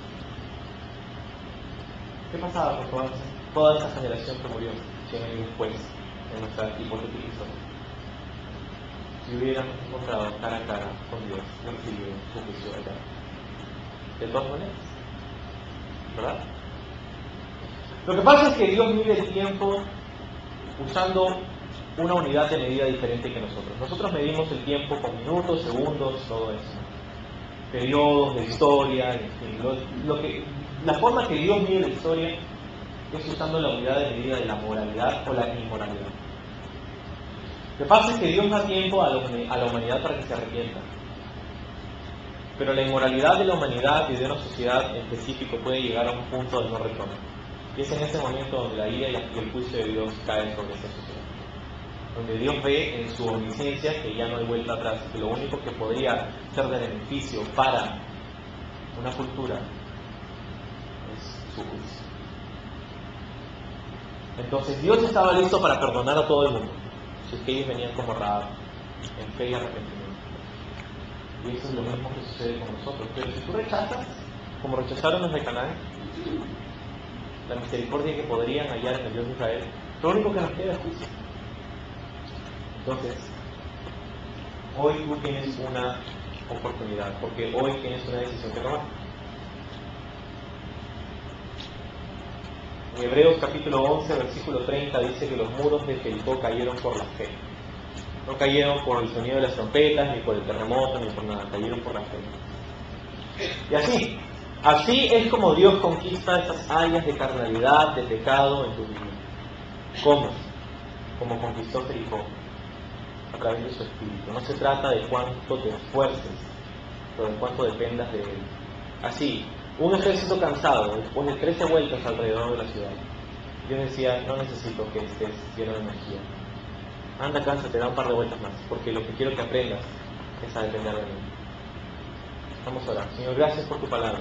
¿Qué pasaba con toda esa generación que murió 100 años después en nuestra hipotética historia? si hubieran encontrado cara a cara con Dios y recibido su juicio eterno. De todas maneras, ¿verdad? Lo que pasa es que Dios mide el tiempo usando una unidad de medida diferente que nosotros. Nosotros medimos el tiempo con minutos, segundos, todo eso. Periodos de historia, en fin, la forma que Dios mide la historia es usando la unidad de medida de la moralidad o la inmoralidad. Lo que pasa es que Dios da tiempo a la humanidad para que se arrepienta. Pero la inmoralidad de la humanidad y de una sociedad en específico puede llegar a un punto de no retorno. Y es en ese momento donde la ira y el juicio de Dios cae sobre esa sociedad. Donde Dios ve en su omnisciencia que ya no hay vuelta atrás, que lo único que podría ser de beneficio para una cultura es su juicio. Entonces Dios estaba listo para perdonar a todo el mundo, si es que ellos venían como Rahab, en fe y arrepentimiento. Y eso es lo mismo que sucede con nosotros. Pero si tú rechazas, como rechazaron los de Canaán, la misericordia que podrían hallar en el Dios de Israel, lo único que nos queda es juicio. Entonces, hoy tú tienes una oportunidad, porque hoy tienes una decisión que tomar. En Hebreos capítulo 11, versículo 30 dice que los muros de Jericó cayeron por la fe. No cayeron por el sonido de las trompetas, ni por el terremoto, ni por nada, cayeron por la fe. Y así es como Dios conquista esas áreas de carnalidad, de pecado en tu vida. ¿Cómo? Como conquistó Jericó, a través de su espíritu. No se trata de cuánto te esfuerces, pero de cuánto dependas de él. Así, un ejército cansado, después de 13 vueltas alrededor de la ciudad, Dios decía, no necesito que estés lleno de energía. Anda, cánsate, da un par de vueltas más, porque lo que quiero que aprendas es a depender de mí. Vamos a orar. Señor, gracias por tu palabra.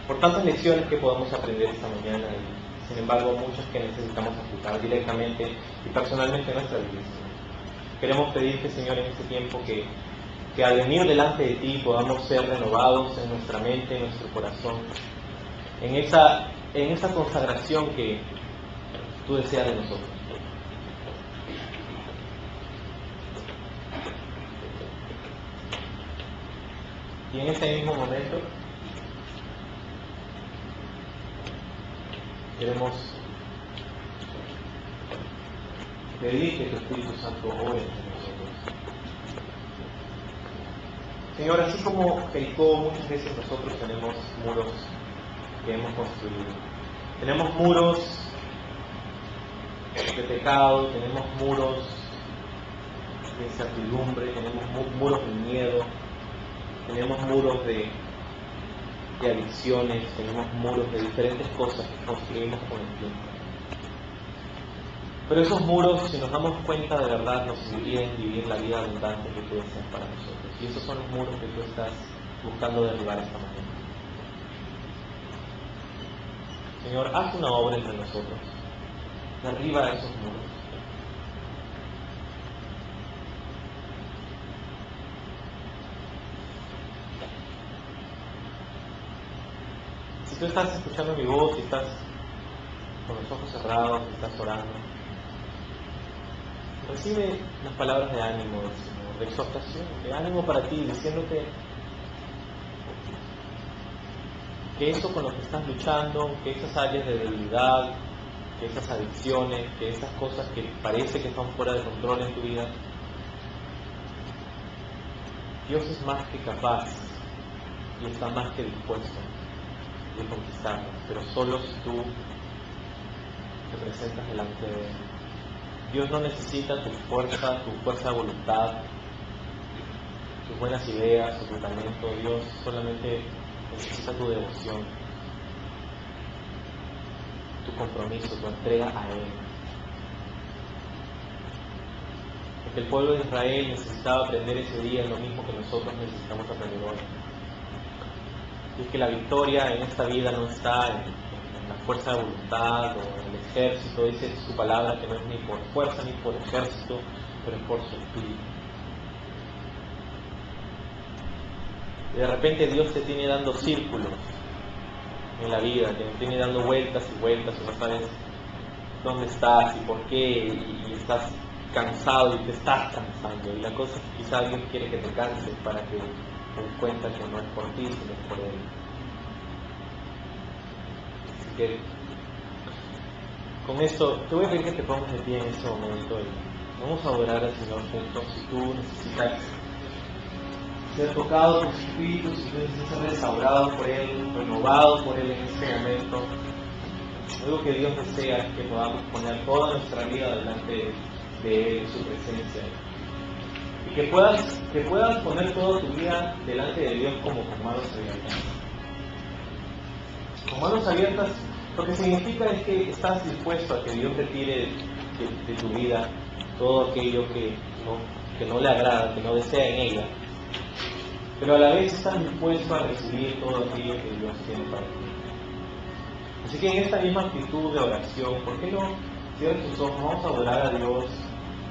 Por tantas lecciones que podamos aprender esta mañana y, sin embargo, muchas que necesitamos aplicar directamente y personalmente en nuestra vida. Queremos pedirte, Señor, en este tiempo que al venir delante de ti podamos ser renovados en nuestra mente, en nuestro corazón, en esa consagración que tú deseas de nosotros. Y en ese mismo momento queremos pedir que tu Espíritu Santo obre en nosotros. Señor, así como Jericó, muchas veces nosotros tenemos muros que hemos construido. Tenemos muros de pecado, tenemos muros de incertidumbre, tenemos muros de miedo, tenemos muros de adicciones, tenemos muros de diferentes cosas que construimos con el tiempo. Pero esos muros, si nos damos cuenta de verdad, nos impiden vivir la vida abundante que tú deseas para nosotros. Y esos son los muros que tú estás buscando derribar esta mañana. Señor, haz una obra entre nosotros. Derriba esos muros. Si tú estás escuchando mi voz, si estás con los ojos cerrados, si estás orando, recibe las palabras de ánimo del Señor, de exhortación, de ánimo para ti, diciéndote que eso con lo que estás luchando, que esas áreas de debilidad, que esas adicciones, que esas cosas que parece que están fuera de control en tu vida, Dios es más que capaz y está más que dispuesto de conquistarlas, pero solo si tú te presentas delante de Él. Dios no necesita tu fuerza de voluntad, tus buenas ideas o tu talento. Dios solamente necesita tu devoción, tu compromiso, tu entrega a Él. Porque el pueblo de Israel necesitaba aprender ese día lo mismo que nosotros necesitamos aprender hoy. Y es que la victoria en esta vida no está en la fuerza de voluntad o en el ejército. Dice su palabra que no es ni por fuerza ni por ejército, pero es por su espíritu. Y de repente Dios te tiene dando círculos en la vida, te tiene dando vueltas y vueltas y no sabes dónde estás y por qué, y estás cansado y te estás cansando. Y la cosa es que quizá Dios quiere que te canses para que te des cuenta que no es por ti, sino es por Él. Así que con esto, te voy a pedir que te pongas de pie en este momento y vamos a adorar al Señor juntos. Si tú necesitas ser tocado por su Espíritu, si tú necesitas ser restaurado por Él, renovado por Él en este momento, algo que Dios desea es que podamos poner toda nuestra vida delante de Él, en su presencia. Y que puedas poner toda tu vida delante de Dios como con manos abiertas. Con manos abiertas, lo que significa es que estás dispuesto a que Dios retire de tu vida todo aquello que no le agrada, que no desea en ella. Pero a la vez estás dispuesto a recibir todo aquello que Dios tiene para ti. Así que en esta misma actitud de oración, ¿por qué no cierras tus ojos? Vamos a adorar a Dios.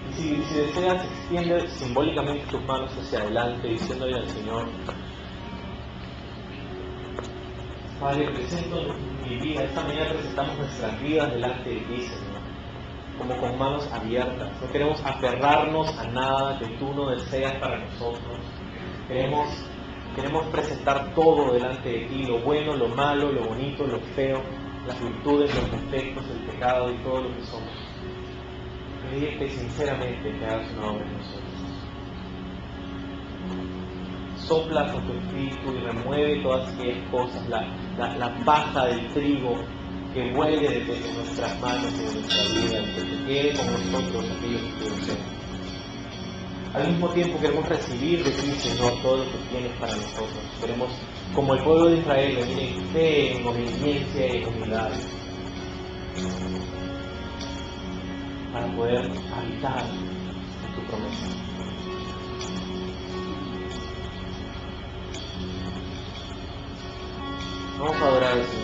Y si deseas, extiende simbólicamente tus manos hacia adelante, diciéndole al Señor: Padre, presento mi vida. Esta mañana presentamos nuestras vidas delante de ti, Señor, como con manos abiertas. No queremos aferrarnos a nada que tú no deseas para nosotros. Queremos presentar todo delante de ti, lo bueno, lo malo, lo bonito, lo feo, las virtudes, los defectos, el pecado y todo lo que somos. Pedirte sinceramente que hagas una obra en nosotros. Sopla con tu espíritu y remueve todas aquellas cosas, la paja del trigo que vuelve de nuestras manos y de nuestra vida, que se quede con nosotros aquello que tú deseas. Al mismo tiempo queremos recibir de ti, Señor, todo lo que tienes para nosotros. Queremos, como el pueblo de Israel, venir en fe, en obediencia y en humildad, para poder habitar en tu promesa. Vamos a adorar al Señor.